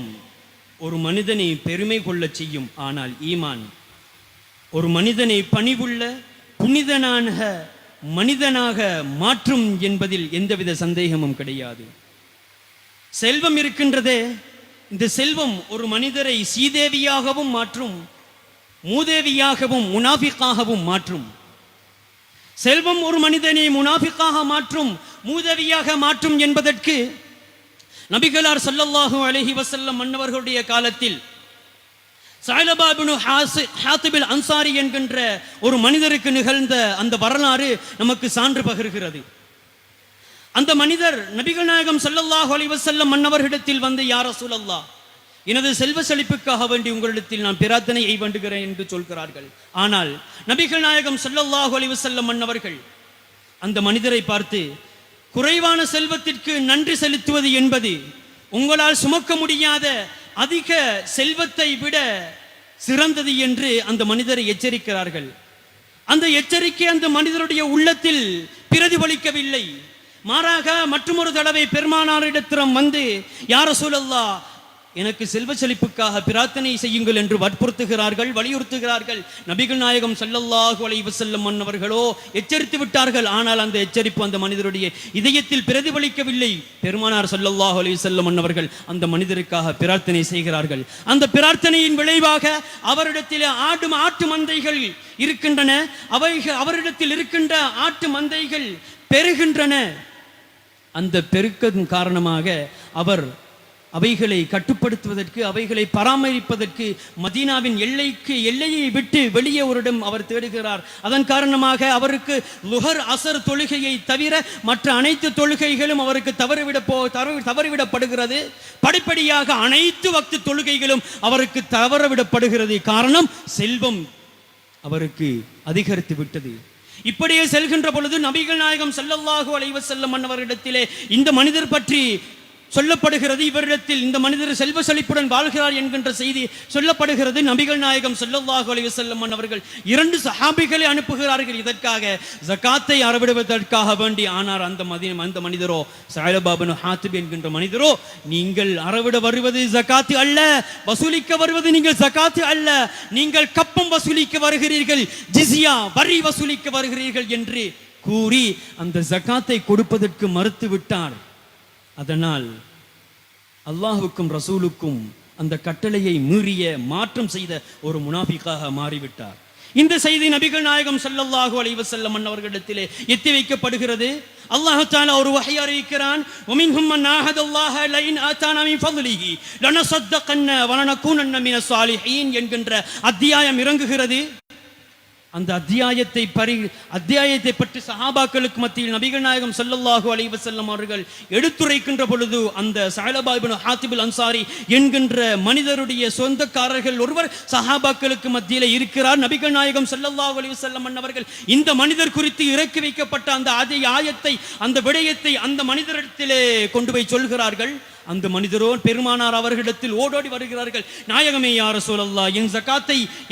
ஒரு மனிதனை பெருமை கொள்ள செய்யும், ஆனால் ஈமான் ஒரு மனிதனை பணிவுள்ள புனிதனான மனிதனாக மாற்றும் என்பதில் எந்தவித சந்தேகமும் கிடையாது. செல்வம் இருக்கின்றதே, இந்த செல்வம் ஒரு மனிதரை சீதேவியாகவும் மாற்றும், மூதேவியாகவும் முனாஃபிக்காகவும் மாற்றும். செல்வம் ஒரு மனிதனை முனாஃபிக்காக மாற்றும், மூதேவியாக மாற்றும் என்பதற்கு நபிகளார் ஸல்லல்லாஹு அலைஹி வஸல்லம் மன்னவர்களுடைய காலத்தில் ஸஅலபா இப்னு ஹாத்திப் அல் அன்சாரி என்கின்ற ஒரு மனிதருக்கு நிகழ்ந்த அந்த வரலாறு நமக்கு சான்று பகர்கிறது. அந்த மனிதர் நபிகள் நாயகம் ஸல்லல்லாஹு அலைஹி வஸல்லம் மன்னவர்களிடத்தில் வந்து, யா ரசூலல்லாஹ், எனது செல்வ செழிப்புக்காக வேண்டி உங்களிடத்தில் நான் பிரார்த்தனையை வேண்டுகிறேன் என்று சொல்கிறார்கள். ஆனால் நபிகள் நாயகம் ஸல்லல்லாஹு அலைஹி வஸல்லம் மன்னவர்கள் அந்த மனிதரை பார்த்து, குறைவான செல்வத்திற்கு நன்றி செலுத்துவது என்பது உங்களால் சுமக்க முடியாத அதிக செல்வத்தை விட சிறந்தது என்று அந்த மனிதரை எச்சரிக்கிறார்கள். அந்த எச்சரிக்கை அந்த மனிதருடைய உள்ளத்தில் பிரதிபலிக்கவில்லை. மாறாக மற்றொரு தடவை பெருமானாரிடத்திடம் வந்து, யா ரசூலல்லாஹ், எனக்கு செல்வ செழிப்புக்காக பிரார்த்தனை செய்யுங்கள் என்று வற்புறுத்துகிறார்கள், வலியுறுத்துகிறார்கள். நபிகள் நாயகம் ஸல்லல்லாஹு அலைஹி வஸல்லம் மன்னவர்களோ எச்சரித்து விட்டார்கள். ஆனால் அந்த எச்சரிப்பு அந்த மனிதருடைய இதயத்தில் பிரதிபலிக்கவில்லை. பெருமானார் ஸல்லல்லாஹு அலைஹி வஸல்லம் மன்னவர்கள் அந்த மனிதருக்காக பிரார்த்தனை செய்கிறார்கள். அந்த பிரார்த்தனையின் விளைவாக அவரிடத்தில் ஆட்டு மந்தைகள் இருக்கின்றன. அவரிடத்தில் இருக்கின்ற ஆட்டு மந்தைகள் பெருகின்றன. அந்த பெருக்கின் காரணமாக அவர் அவைகளை கட்டுப்படுத்துவதற்கு, அவைகளை பராமரிப்பதற்கு மதீனாவின் எல்லையை விட்டு வெளியே ஒரு இடம் அவர் தேடுகிறார். அதன் காரணமாக அவருக்கு லுஹர் அசர் தொழுகையை தவிர மற்ற அனைத்து தொழுகைகளும் அவருக்கு தவறிவிடப்படுகிறது. படிப்படியாக அனைத்து வக்து தொழுகைகளும் அவருக்கு தவறவிடப்படுகிறது. காரணம், செல்வம் அவருக்கு அதிகரித்து விட்டது. இப்படியே செல்கின்ற பொழுது நபிகள் நாயகம் ஸல்லல்லாஹு அலைஹி வஸல்லம் மன்னவரிடத்திலே இந்த மனிதர் பற்றி சொல்லப்படுகிறது. இவரிடத்தில் இந்த மனிதர் செல்வ செழிப்புடன் வாழ்கிறார் என்கின்ற செய்தி சொல்லப்படுகிறது. நபிகள் நாயகம் ஸல்லல்லாஹு அலைஹி வஸல்லம் அவர்கள் 2 சஹாபிகளை அனுப்புகிறார்கள் இதற்காக, ஜகாத்தை அறவிடுவதற்காக வேண்டி. ஆனால் அந்த மனிதரோ, ஸஅலபா இப்னு ஹாத்திப் என்கின்ற மனிதரோ, நீங்கள் அறவிட வருவது ஜகாத்து அல்ல, வசூலிக்க வருவது நீங்கள் ஜகாத்து அல்ல, நீங்கள் கப்பம் வசூலிக்க வருகிறீர்கள், ஜிஸியா வரி வசூலிக்க வருகிறீர்கள் என்று கூறி அந்த ஜகாத்தை கொடுப்பதற்கு மறுத்து விட்டார். அதனால் அல்லாஹ்வுக்கும் ரசூலுக்கும் அந்த கட்டளையை மீறிய மாற்றம் செய்த ஒரு முனாஃபிக்காக மாறிவிட்டார். இந்த செய்தி நபிகள் நாயகம் ஸல்லல்லாஹு அலைஹி வஸல்லம் அவர்களிடத்திலே எத்தி வைக்கப்படுகிறது. அல்லாஹ் தஆலா ஒரு வஹி அறிவிக்கிறான், வமின்ஹும் மன் ஆஹதல்லாஹ லஇன் ஆதானா மின் ஃபضலிஹி லனஸத்தகன்ன வலனகுனன்ன மினஸ் ஸாலிஹீன் என்கின்ற அத்தியாயம் இறங்குகிறது. அந்த அத்தியாயத்தை பற்றி சஹாபாக்களுக்கு மத்தியில் நபிகள் நாயகம் ஸல்லல்லாஹு அலைஹி வஸல்லம் அவர்கள் எடுத்துரைக்கின்ற பொழுது, அந்த ஸஅலபா இப்னு ஹாத்திப் அல் அன்சாரி என்கின்ற மனிதருடைய சொந்தக்காரர்கள் ஒருவர் சஹாபாக்களுக்கு மத்தியில் இருக்கிறார். நபிகள் நாயகம் ஸல்லல்லாஹு அலைஹி வஸல்லம் அவர்கள் இந்த மனிதர் குறித்து இறக்கி வைக்கப்பட்ட அந்த ஆயத்தை, அந்த விடயத்தை அந்த மனிதரிடத்திலே கொண்டு போய் சொல்கிறார்கள். அந்த மனிதரோ பெருமானார் அவர்களிடத்தில் ஓடோடி வருகிறார்கள். நாயகமே, யா ரசூலல்லாஹ்,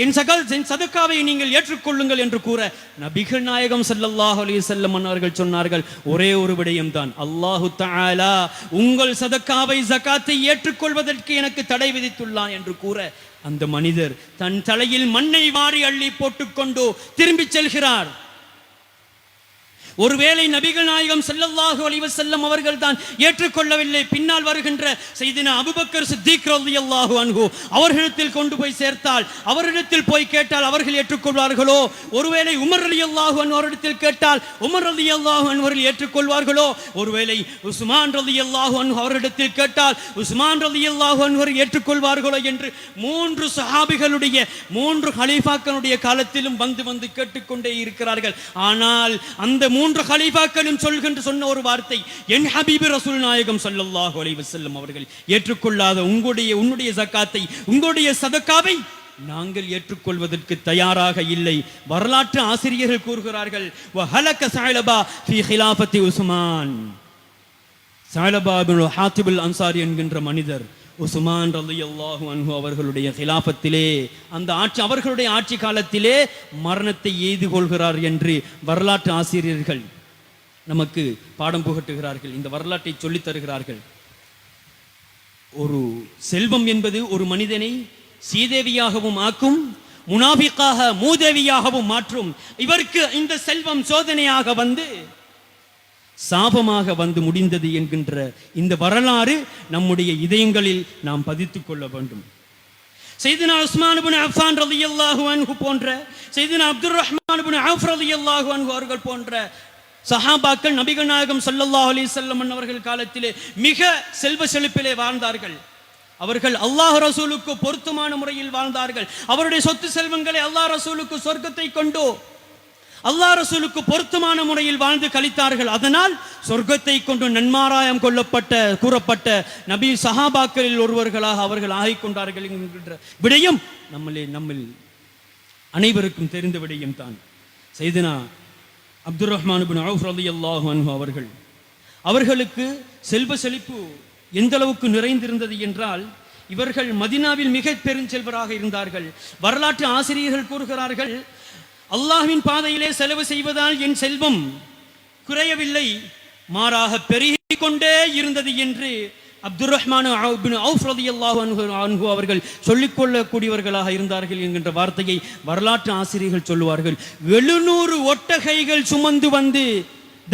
என் சதக்காவை நீங்கள் ஏற்றுக்கொள்ளுங்கள் என்று கூற நபிகள் நாயகம் ஸல்லல்லாஹு அலைஹி வஸல்லம் அவர்கள் சொன்னார்கள், ஒரே ஒரு விடயம் தான், அல்லாஹு தஆலா உங்கள் சதக்காவை ஜகாத்தை ஏற்றுக்கொள்வதற்கு எனக்கு தடை விதித்துள்ளான் என்று கூற அந்த மனிதர் தன் தலையில் மண்ணை வாரி அள்ளி போட்டுக்கொண்டு திரும்பி செல்கிறார். ஒருவேளை நபிகள் நாயகம் ஸல்லல்லாஹு அலைஹி வஸல்லம் அவர்கள் தான் ஏற்றுக்கொள்ளவில்லை, பின்னால் வருகின்ற சையதுனா அபூபக்கர் சித்திக் ரலியல்லாஹு அன்ஹு அவர்களிடத்தில் கொண்டு போய் சேர்த்தால், அவரிடத்தில் போய் கேட்டால் அவர்கள் ஏற்றுக்கொள்வார்களோ? ஒருவேளை உமர் ரலியல்லாஹு அன்ஹு அவரிடத்தில் கேட்டால் உமர் ரலியல்லாஹு அன்ஹு அவர்கள் ஏற்றுக்கொள்வார்களோ? ஒருவேளை உஸ்மான் ரலியல்லாஹு அன்ஹு அவரிடத்தில் கேட்டால் உஸ்மான் ரலியல்லாஹு அன்ஹு அவர்கள் ஏற்றுக்கொள்வார்களோ என்று 3 சஹாபிகளுடைய 3 கலீஃபாக்களுடைய காலத்திலும் வந்து கேட்டுக்கொண்டே இருக்கிறார்கள். ஆனால் அந்த 3 கலீஃபாக்களும் சொன்ன ஒரு வார்த்தை, என் ஹபீப் ரசூல் நாயகம் ஸல்லல்லாஹு அலைஹி வஸல்லம் அவர்கள் ஏற்றுக்கொள்ளாத உன்னுடைய ஜகாத்தை, உங்களுடைய சதக்காவை நாங்கள் ஏற்றுக்கொள்வதற்கு தயாராக இல்லை. வரலாற்று ஆசிரியர்கள் கூறுகிறார்கள், வஹலக ஸஅலபா ஃபீ ஹிலாஃபத்தி உஸ்மான். ஸஅலபா இப்னு ஹாத்திபுல் அன்சாரி என்கின்ற மனிதர் உஸ்மான் ரலியல்லாஹு அன்ஹு அவர்களுடைய ஹிலாஃபத்திலே, அந்த ஆட்சி, அவர்களுடைய ஆட்சி காலத்திலே மரணத்தை எய்து கொள்கிறார் என்று வரலாற்று ஆசிரியர்கள் நமக்கு பாடம் புகட்டுகிறார்கள். இந்த வரலாற்றை சொல்லித் தருகிறார்கள். ஒரு செல்வம் என்பது ஒரு மனிதனை சீதேவியாகவும் ஆக்கும், முனாபிக்காக மூதேவியாகவும் மாற்றும். இவருக்கு இந்த செல்வம் சோதனையாக வந்து சாபமாக வந்து முடிந்தது என்கின்ற இந்த வரலாறு நம்முடைய இதயங்களில் நாம் பதித்துக் கொள்ள வேண்டும். சையதுனா உஸ்மான் இப்னு அஃபான் ரலியல்லாஹு அன்ஹு போன்ற, சையதுனா அப்துர் ரஹ்மான் இப்னு அவ்ஃப் ரலியல்லாஹு அன்ஹு அவர்கள் போன்ற சஹாபாக்கள் நபிகள் நாயகம் ஸல்லல்லாஹு அலைஹி வஸல்லம் அவர்கள் காலத்திலே மிக செல்வ செழிப்பிலே வாழ்ந்தார்கள். அவர்கள் அல்லாஹ் ரசூலுக்கு பொருத்தமான முறையில் வாழ்ந்தார்கள். அவருடைய சொத்து செல்வங்களை அல்லாஹ் ரசூலுக்கு சொர்க்கத்தை கொண்டு அல்லாஹ் ரசூலுக்கு பொருத்தமான முறையில் வாழ்ந்து கழித்தார்கள். அதனால் சொர்க்கத்தை கொண்டு நன்மாராயம் கூறப்பட்ட நபி சஹாபாக்களில் ஒருவர்களாக அவர்கள் ஆகிக்கொண்டார்கள் என்கின்ற விடயம் நம்மில் அனைவருக்கும் தெரிந்த விடயம் தான். சையதுனா அப்துர் ரஹ்மான் இப்னு அவ்ஃப் ரலியல்லாஹு அன்ஹு அவர்களுக்கு செல்வ செழிப்பு எந்த அளவுக்கு நிறைந்திருந்தது என்றால், இவர்கள் மதீனாவில் மிக பெருஞ்செல்வராக இருந்தார்கள். வரலாற்று ஆசிரியர்கள் கூறுகிறார்கள், அல்லாஹ்வின் பாதையிலே செலவு செய்வதால் என் செல்வம் குறையவில்லை, மாறாக பெருகிக் கொண்டே இருந்தது என்று அப்துர் ரஹ்மான் இப்னு அவ்ஃப் ரலியல்லாஹு அன்ஹு அவர்கள் சொல்லிக்கொள்ளக்கூடியவர்களாக இருந்தார்கள் என்கின்ற வார்த்தையை வரலாற்று ஆசிரியர்கள் சொல்லுவார்கள். 700 ஒட்டகைகள் சுமந்து வந்து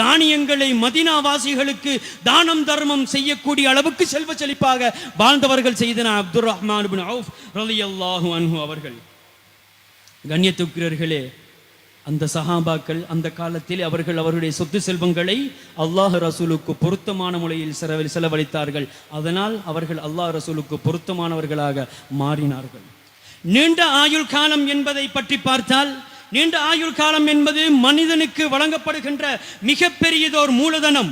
தானியங்களை மதீனாவாசிகளுக்கு தானம் தர்மம் செய்யக்கூடிய அளவுக்கு செல்வ செழிப்பாக வாழ்ந்தவர்கள் செய்தன அப்துர் ரஹ்மான் இப்னு அவ்ஃப் ரலியல்லாஹு அன்ஹு அவர்கள். கண்ணியத்துக்குரியவர்களே, அந்த சஹாபாக்கள் அந்த காலத்தில் அவர்களுடைய சொத்து செல்வங்களை அல்லாஹ் ரசூலுக்கு பொருத்தமான முறையில் செலவழித்தார்கள். அதனால் அவர்கள் அல்லாஹ் ரசூலுக்கு பொருத்தமானவர்களாக மாறினார்கள். நீண்ட ஆயுள் காலம் என்பதை பற்றி பார்த்தால், நீண்ட ஆயுள் காலம் என்பது மனிதனுக்கு வழங்கப்படுகின்ற மிகப்பெரியதோர் மூலதனம்.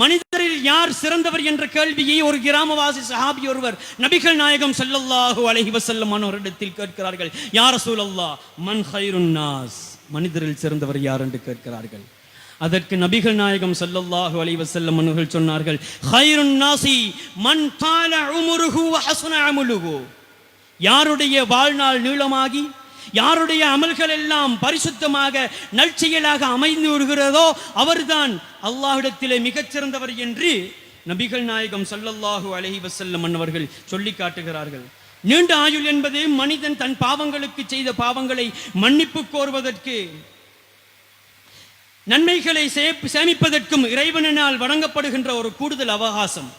மனிதரில் யார் சிறந்தவர் என்ற கேள்வியை ஒரு கிராமவாசி சஹாபி ஒருவர் நபிகள் நாயகம் ஸல்லல்லாஹு அலைஹி வஸல்லம் அவர்களிடத்தில் கேட்கிறார்கள். யா ரசூலல்லாஹ், மன் கைருன் நாஸ், மனிதரில் சிறந்தவர் யார் என்று கேட்கிறார்கள். அதற்கு நபிகள் நாயகம் ஸல்லல்லாஹு அலைஹி வஸல்லம் அவர்கள் சொன்னார்கள், கைருன் நாசி மன் தால உம்ருஹு வ ஹஸன அமலுஹு, யாருடைய வாழ்நாள் நீளமாகி யாருடைய அமல்கள் எல்லாம் பரிசுத்தமாக நற்செயலாக அமைந்து வருகிறதோ அவர்தான் அல்லாஹ்விடத்திலே மிகச்சிறந்தவர் என்று நபிகள் நாயகம் ஸல்லல்லாஹு அலைஹி வஸல்லம் அவர்கள் சொல்லி காட்டுகிறார்கள். நீண்ட ஆயுள் என்பது மனிதன் தன் பாவங்களுக்கு செய்த பாவங்களை மன்னிப்பு கோருவதற்கு, நன்மைகளை சேமிப்பதற்கும் இறைவனால் வழங்கப்படுகின்ற ஒரு கூடுதல் அவகாசம்.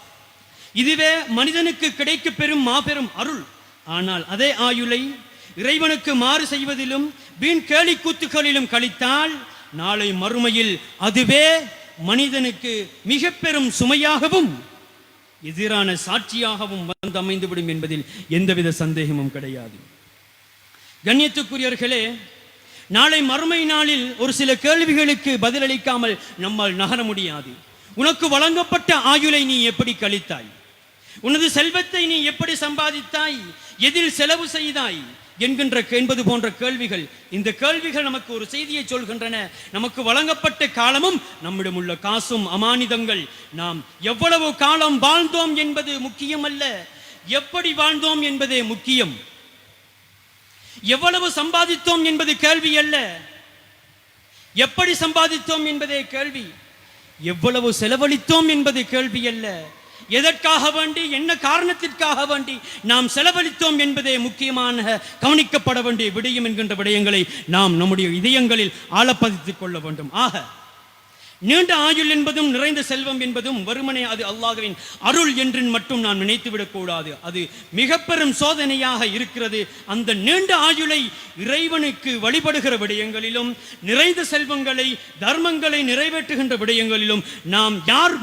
இதுவே மனிதனுக்கு கிடைக்க பெறும் மாபெரும் அருள். ஆனால் அதே ஆயுளை இறைவனுக்கு மாறு செய்வதிலும் வீண் கேலி கூத்துகளிலும் கழித்தால் நாளை மறுமையில் அதுவே மனிதனுக்கு மிக பெரும் சுமையாகவும் எதிரான சாட்சியாகவும் வந்து அமைந்துவிடும் என்பதில் எந்தவித சந்தேகமும் கிடையாது. கண்ணியத்துக்குரியவர்களே, நாளை மறுமை நாளில் ஒரு சில கேள்விகளுக்கு பதிலளிக்காமல் நம்மால் நகர முடியாது. உனக்கு வழங்கப்பட்ட ஆயுளை நீ எப்படி கழித்தாய்? உனது செல்வத்தை நீ எப்படி சம்பாதித்தாய்? எதில் செலவு செய்தாய் என்பது போன்ற கேள்விகள். இந்த கேள்விகள் நமக்கு ஒரு செய்தியை சொல்கின்றன. நமக்கு வழங்கப்பட்ட காலமும் நம்மிடம் உள்ள காசும் அமானிதங்கள், நாம் எவ்வளவு காலம் வாழ்ந்தோம் என்பது முக்கியம் அல்ல, எப்படி வாழ்ந்தோம் என்பதே முக்கியம். எவ்வளவு சம்பாதித்தோம் என்பது கேள்வி அல்ல, எப்படி சம்பாதித்தோம் என்பதே கேள்வி. எவ்வளவு செலவழித்தோம் என்பது கேள்வி அல்ல, எதற்காக வேண்டி, என்ன காரணத்திற்காக வேண்டி நாம் செலவழித்தோம் என்பதே முக்கியமான கவனிக்கப்பட வேண்டிய விடயம் என்கின்ற விடயங்களை நாம் நம்முடைய இதயங்களில் ஆழப்பதித்துக் கொள்ள வேண்டும். ஆக நீண்ட ஆயுள் என்பதும் நிறைந்த செல்வம் என்பதும் வெறுமனே அது அல்லாஹ்வின் அருள் என்று மட்டும் நான் நினைத்துவிடக் கூடாது. அது மிக பெரும் சோதனையாக இருக்கிறது. அந்த நீண்ட ஆயுளை இறைவனுக்கு வழிபடுகிற விடயங்களிலும், நிறைந்த செல்வங்களை தர்மங்களை நிறைவேற்றுகின்ற விடயங்களிலும்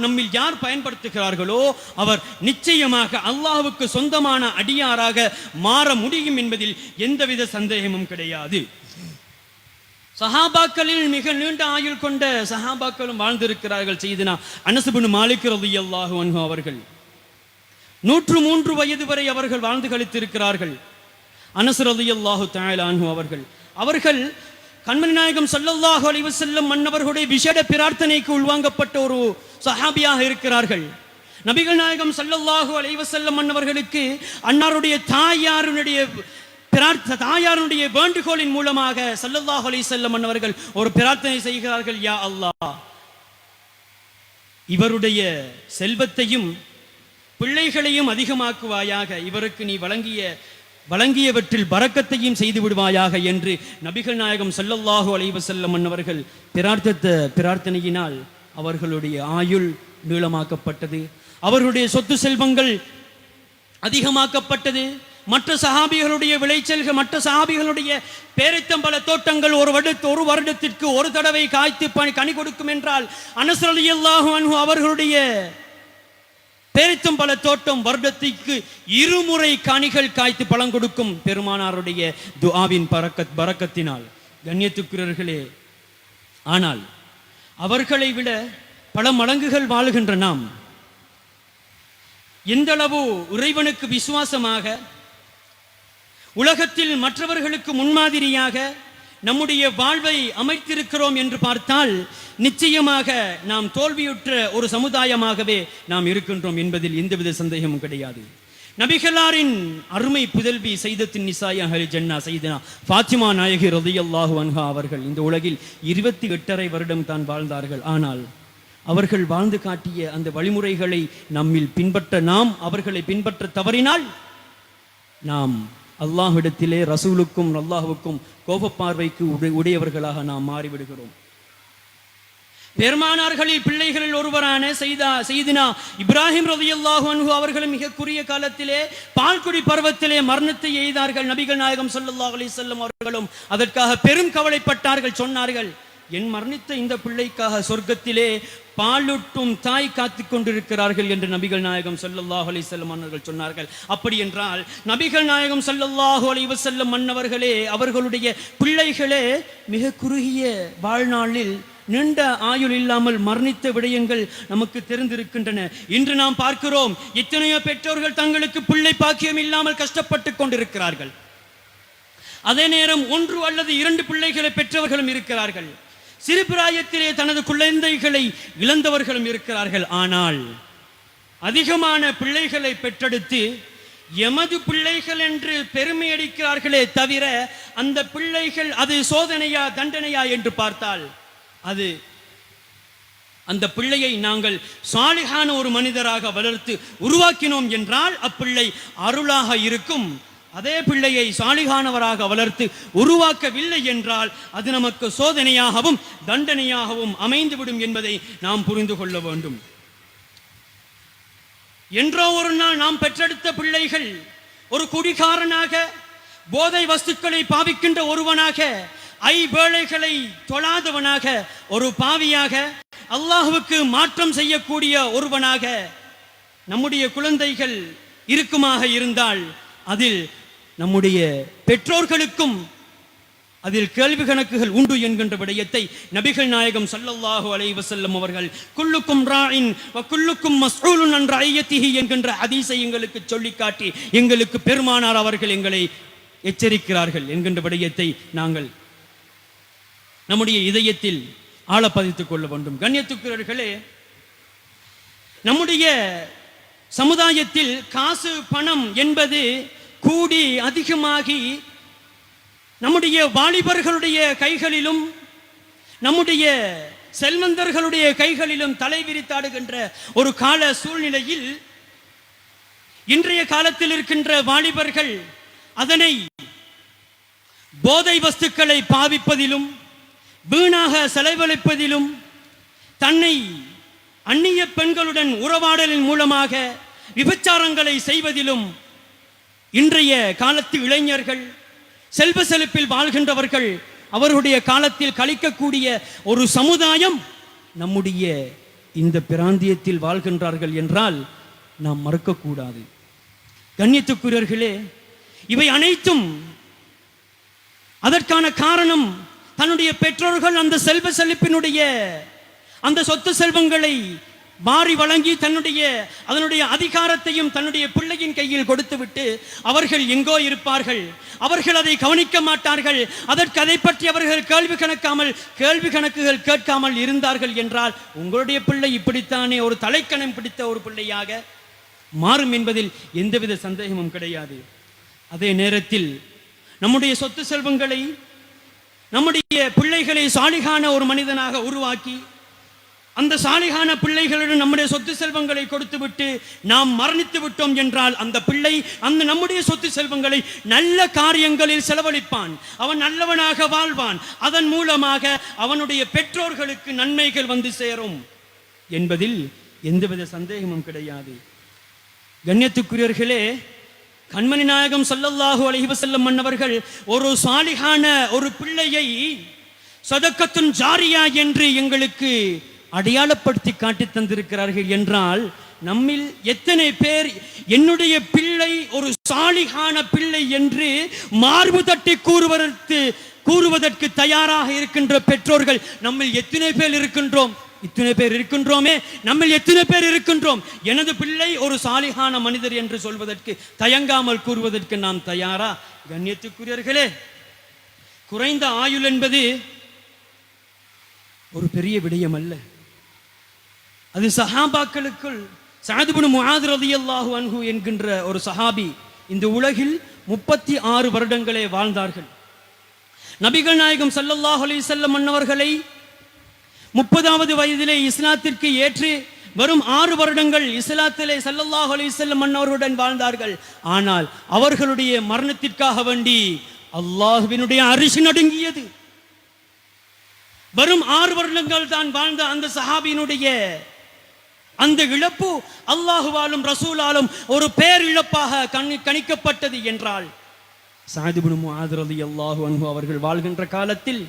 நம்மில் யார் பயன்படுத்துகிறார்களோ அவர் நிச்சயமாக அல்லாஹ்வுக்கு சொந்தமான அடியாராக மாற முடியும் என்பதில் எந்தவித சந்தேகமும் கிடையாது. சஹாபாக்களில் மிக நீண்ட ஆயுள் கொண்ட சஹாபாக்களும் வாழ்ந்திருக்கிறார்கள். சையதுனா அனஸ் இப்னு மாலிக் ரலியல்லாஹு அன்ஹு அவர்கள் 103 வயது வரை அவர்கள் வாழ்ந்து கழித்திருக்கிறார்கள். அனஸ் ரலியல்லாஹு தஆலா அன்ஹு அவர்கள் கண்மணி நாயகம் ஸல்லல்லாஹு அலைஹி வஸல்லம் மன்னவர்களுடைய விசேட பிரார்த்தனைக்கு உள்வாங்கப்பட்ட ஒரு சஹாபியாக இருக்கிறார்கள். நபிகள் நாயகம் ஸல்லல்லாஹு அலைஹி வஸல்லம் மன்னவர்களுக்கு அன்னாருடைய தாயாருடைய வேண்டுகோளின் மூலமாக ஸல்லல்லாஹு அலைஹி வஸல்லம் மன்னவர்கள் ஒரு பிரார்த்தனை செய்கிறார்கள். யா அல்லாஹ், இவருடைய செல்வத்தையும் பிள்ளைகளையும் அதிகமாக்குவாயாக, இவருக்கு நீ வழங்கியவற்றில் பரக்கத்தையும் செய்து விடுவாயாக என்று நபிகள் நாயகம் ஸல்லல்லாஹு அலைஹி வஸல்லம் மன்னவர்கள் பிரார்த்தனையினால் அவர்களுடைய ஆயுள் நீளமாக்கப்பட்டது, அவர்களுடைய சொத்து செல்வங்கள் அதிகமாக்கப்பட்டது. மற்ற சஹாபிகளுடைய விளைச்சல்கள், மற்ற சஹாபிகளுடைய பேரித்தம்பல தோட்டங்கள் ஒரு வருடத்திற்கு ஒரு தடவை காய்த்து கனி கொடுக்கும் என்றால் அனஸ் ரலியல்லாஹு அன்ஹு அவர்களுடைய பேரித்தம்பல தோட்டம் வருடத்திற்கு 2 முறை கனிகள் காய்த்து பழம் கொடுக்கும் பெருமானாருடைய துஆவின் பரக்கத்தினால். கண்ணியத்துக்குரியவர்களே, ஆனால் அவர்களை விட பல மடங்குகள் வாழுகின்ற நாம் எந்தளவு இறைவனுக்கு விசுவாசமாக உலகத்தில் மற்றவர்களுக்கு முன்மாதிரியாக நம்முடைய வாழ்வை அமைத்திருக்கிறோம் என்று பார்த்தால் நிச்சயமாக நாம் தோல்வியுற்ற ஒரு சமுதாயமாகவே நாம் இருக்கின்றோம் என்பதில் எந்தவித சந்தேகமும் கிடையாது. நபிகளாரின் அருமை புதல்வி சையதத்துன் நிசாஇ அஹ்லி ஜன்னா சையதுனா ஃபாத்திமா நாயகி ரலியல்லாஹு அன்ஹா அவர்கள் இந்த உலகில் 28.5 வருடம் தான் வாழ்ந்தார்கள். ஆனால் அவர்கள் வாழ்ந்து காட்டிய அந்த வழிமுறைகளை நம்மில் பின்பற்ற நாம் அவர்களை பின்பற்ற தவறினால் நாம் அல்லாஹ்விடத்திலே ரசூலுக்கும் அல்லாஹ்வுக்கும் கோபப்பார்வைக்கு உடையவர்களாக நாம் மாறிவிடுகிறோம். பெருமானார்களில் பிள்ளைகளில் ஒருவரான சையதுனா இப்ராஹிம் ரலியல்லாஹு அன்ஹு அவர்களும் மிக குறுகிய காலத்திலே பால்குடி பருவத்திலே மரணத்தை எய்தார்கள். நபிகள் நாயகம் ஸல்லல்லாஹு அலைஹி வஸல்லம் அவர்களும் அதற்காக பெரும் கவலைப்பட்டார்கள். சொன்னார்கள், என் மரணித்த இந்த பிள்ளைக்காக சொர்க்கத்திலே பாலூட்டும் தாய் காத்துக் கொண்டிருக்கிறார்கள் என்று நபிகள் நாயகம் ஸல்லல்லாஹு அலைஹி வஸல்லம் மன்னர்கள் சொன்னார்கள். அப்படி என்றால் நபிகள் நாயகம் ஸல்லல்லாஹு அலைஹி வஸல்லம் மன்னவர்களே அவர்களுடைய பிள்ளைகளே மிக குறுகிய வாழ்நாளில் நீண்ட ஆயுள் இல்லாமல் மரணித்த விடயங்கள் நமக்கு தெரிந்திருக்கின்றன. இன்று நாம் பார்க்கிறோம், எத்தனையோ பெற்றோர்கள் தங்களுக்கு பிள்ளை பாக்கியம் இல்லாமல் கஷ்டப்பட்டு கொண்டிருக்கிறார்கள். அதே நேரம் 1 அல்லது 2 பிள்ளைகளை பெற்றவர்களும் இருக்கிறார்கள். சிறு பிராயத்திலே தனது குழந்தைகளை இழந்தவர்களும் இருக்கிறார்கள். ஆனால் அதிகமான பிள்ளைகளை பெற்றெடுத்து எமது பிள்ளைகள் என்று பெருமை அடிக்கிறார்களே தவிர அந்த பிள்ளைகள் அது சோதனையா தண்டனையா என்று பார்த்தால் அது அந்த பிள்ளையை நாங்கள் சாலிஹான ஒரு மனிதராக வளர்த்து உருவாக்கினோம் என்றால் அப்பிள்ளை அருளாக இருக்கும். அதே பிள்ளையை சாலிகானவராக வளர்த்து உருவாக்கவில்லை என்றால் அது நமக்கு சோதனையாகவும் தண்டனையாகவும் அமைந்துவிடும் என்பதை நாம் புரிந்து கொள்ள வேண்டும். என்றோ ஒரு நாள் நாம் பெற்றெடுத்த பிள்ளைகள் ஒரு குடிகாரனாக, போதை வஸ்துக்களை பாவிக்கின்ற ஒருவனாக, ஐவேளைகளை தொழாதவனாக, ஒரு பாவியாக, அல்லாஹ்வுக்கு மாற்றம் செய்யக்கூடிய ஒருவனாக நம்முடைய குழந்தைகள் இருக்குமாக இருந்தால் அதில் நம்முடைய பெற்றோர்களுக்கும் அதில் கேள்வி கணக்குகள் உண்டு என்கின்ற விடயத்தை நபிகள் நாயகம் ஸல்லல்லாஹு அலைஹி வஸல்லம் அவர்கள் குல்லுக்கும் ராயின் வ குல்லுக்கும் மஸ்ஊலுன் அன் ரஅய்யத்திஹி என்கின்ற ஹதீஸை எங்களுக்கு சொல்லிக்காட்டி எங்களுக்கு பெருமானார் அவர்கள் எங்களை எச்சரிக்கிறார்கள் என்கின்ற விடயத்தை நாங்கள் நம்முடைய இதயத்தில் ஆழ பதித்துக் கொள்ள வேண்டும். கண்ணியத்துக்குரியவர்களே, நம்முடைய சமுதாயத்தில் காசு பணம் என்பது கூடி அதிகமாகி நம்முடைய வாலிபர்களுடைய கைகளிலும் நம்முடைய செல்வந்தர்களுடைய கைகளிலும் தலைவிரித்தாடுகின்ற ஒரு கால சூழ்நிலையில் இன்றைய காலத்தில் இருக்கின்ற வாலிபர்கள் அதனை போதை வஸ்துக்களை பாவிப்பதிலும் வீணாக செலவழிப்பதிலும் தன்னை அந்நிய பெண்களுடன் உறவாடலின் மூலமாக விபச்சாரங்களை செய்வதிலும் இன்றைய காலத்து இளைஞர்கள், செல்வ செழிப்பில் வாழ்கின்றவர்கள், அவர்களுடைய காலத்தில் கழிக்கக்கூடிய ஒரு சமுதாயம் நம்முடைய இந்த பிராந்தியத்தில் வாழ்கின்றார்கள் என்றால் நாம் மறுக்கக்கூடாது. கண்ணியத்துக்குரியவர்களே, இவை அனைத்தும் அதற்கான காரணம் தன்னுடைய பெற்றோர்கள் அந்த செல்வ செழிப்பினுடைய அந்த சொத்து செல்வங்களை வாரி வழங்கி அதனுடைய அதிகாரத்தையும் தன்னுடைய பிள்ளையின் கையில் கொடுத்துவிட்டு அவர்கள் எங்கோ இருப்பார்கள், அவர்கள் அதை கவனிக்க மாட்டார்கள், அதற்கு அதை பற்றி அவர்கள் கேள்வி கணக்குகள் கேட்காமல் இருந்தார்கள் என்றால் உங்களுடைய பிள்ளை இப்படித்தானே ஒரு தலைக்கணம் பிடித்த ஒரு பிள்ளையாக மாறும் என்பதில் எந்தவித சந்தேகமும் கிடையாது. அதே நேரத்தில் நம்முடைய சொத்து செல்வங்களை, நம்முடைய பிள்ளைகளை சாலிகான ஒரு மனிதனாக உருவாக்கி அந்த சாலிகான பிள்ளைகளுடன் நம்முடைய சொத்து செல்வங்களை கொடுத்துவிட்டு நாம் மரணித்து விட்டோம் என்றால் அந்த பிள்ளை நம்முடைய சொத்து செல்வங்களை நல்ல காரியங்களில் செலவழிப்பான், அவன் நல்லவனாக வாழ்வான், அதன் மூலமாக அவனுடைய பெற்றோர்களுக்கு நன்மைகள் வந்து சேரும் என்பதில் எந்தவித சந்தேகமும் கிடையாது. கண்ணியத்துக்குரியவர்களே, கண்மணி நாயகம் ஸல்லல்லாஹு அலைஹி வஸல்லம் மன்னவர்கள் ஒரு சாலிகான ஒரு பிள்ளையை சதக்கத்துன் ஜாரியா என்று எங்களுக்கு அடையாளப்படுத்தி காட்டி தந்திருக்கிறார்கள் என்றால் நம்மில் எத்தனை பேர் என்னுடைய பிள்ளை ஒரு சாலிகான பிள்ளை என்று மார்பு தட்டி கூறுவதற்கு தயாராக இருக்கின்ற பெற்றோர்கள் நம்மில் எத்தனை பேர் இருக்கின்றோம்? இத்தனை பேர் இருக்கின்றோமே. நம்மில் எத்தனை பேர் இருக்கின்றோம் எனது பிள்ளை ஒரு சாலிகான மனிதர் என்று சொல்வதற்கு தயங்காமல் கூறுவதற்கு நாம் தயாரா? கண்ணியத்துக்குரியவர்களே, குறைந்த ஆயுள் என்பது ஒரு பெரிய விடயம் அல்ல. அது சஹாபாக்களுக்குள் சஅத் இப்னு முஆத் ரலியல்லாஹு அன்ஹு என்கின்ற ஒரு சஹாபி இந்த உலகில் 36 வருடங்களே வாழ்ந்தார்கள். நபிகள் நாயகம் ஸல்லல்லாஹு அலைஹி வஸல்லம் மன்னவர்களை 30வது வயதிலே இஸ்லாத்திற்கு ஏற்று வரும் 6 வருடங்கள் இஸ்லாத்திலே ஸல்லல்லாஹு அலைஹி வஸல்லம் மன்னவர்களுடன் வாழ்ந்தார்கள். ஆனால் அவர்களுடைய மரணத்திற்காக வேண்டி அல்லாஹ்வினுடைய அரிசி நடுங்கியது. வரும் 6 வருடங்கள் தான் வாழ்ந்த அந்த சஹாபியினுடைய அந்த இழப்பு அல்லாஹுவாலும் ரசூலாலும் ஒரு பேரிழப்பாக கணிக்கப்பட்டது என்றால் சஅத் இப்னு முஆத் ரலியல்லாஹு அன்ஹு அவர்கள் வாழ்கின்ற காலத்தில்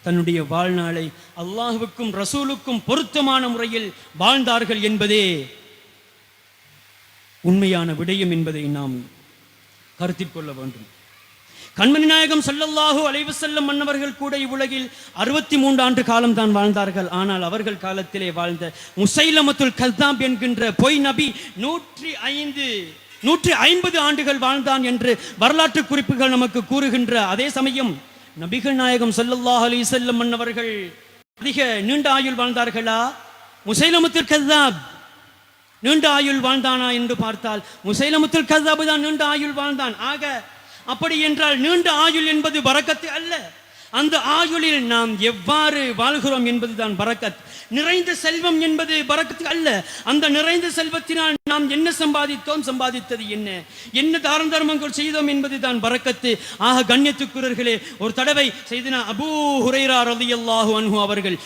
தன்னுடைய வாழ்நாளை அல்லாஹுவுக்கும் ரசூலுக்கும் பொருத்தமான முறையில் வாழ்ந்தார்கள் என்பதே உண்மையான விடயம் என்பதை நாம் கருத்தில் கொள்ள வேண்டும். கண்மணி நாயகம் ஸல்லல்லாஹு அலைஹி வஸல்லம் மன்னவர்கள் கூட இவ்வுலகில் 63 ஆண்டு காலம் தான் வாழ்ந்தார்கள். ஆனால் அவர்கள் காலத்திலே வாழ்ந்த முஸைலமத்துல் கஸ்ஸாப் என்கின்ற பொய் நபி 150 ஆண்டுகள் வாழ்ந்தான் என்று வரலாற்று குறிப்புகள் நமக்கு கூறுகின்ற அதே சமயம் நபிகள் நாயகம் ஸல்லல்லாஹு அலைஹி வஸல்லம் மன்னவர்கள் அதிக நீண்ட ஆயுள் வாழ்ந்தார்களா? முஸைலமத்துல் கஸ்ஸாப் நீண்ட ஆயுள் வாழ்ந்தானா என்று பார்த்தால் முஸைலமத்துல் கஸ்ஸாப் தான் நீண்ட ஆயுள் வாழ்ந்தான். ஆக அப்படி என்றால் நீண்ட ஆயுள் என்பது பரக்கத்து அல்ல. அந்த ஆயுளில் நாம் எவ்வாறு வாழ்கிறோம் என்பதுதான் பரக்கத். நிறைந்த செல்வம் என்பது பரக்கத்து அல்ல. அந்த நிறைந்த செல்வத்தினால் நாம் என்ன சம்பாதித்தது என்ன தான தர்மங்கள் செய்தோம் என்பதுதான் பரக்கத்து. ஆக கண்ணியத்துக்குரியவர்களே, ஒரு தடவை செய்தனா அபூ ஹுரைரா ரலியல்லாஹு அன்ஹு அவர்கள்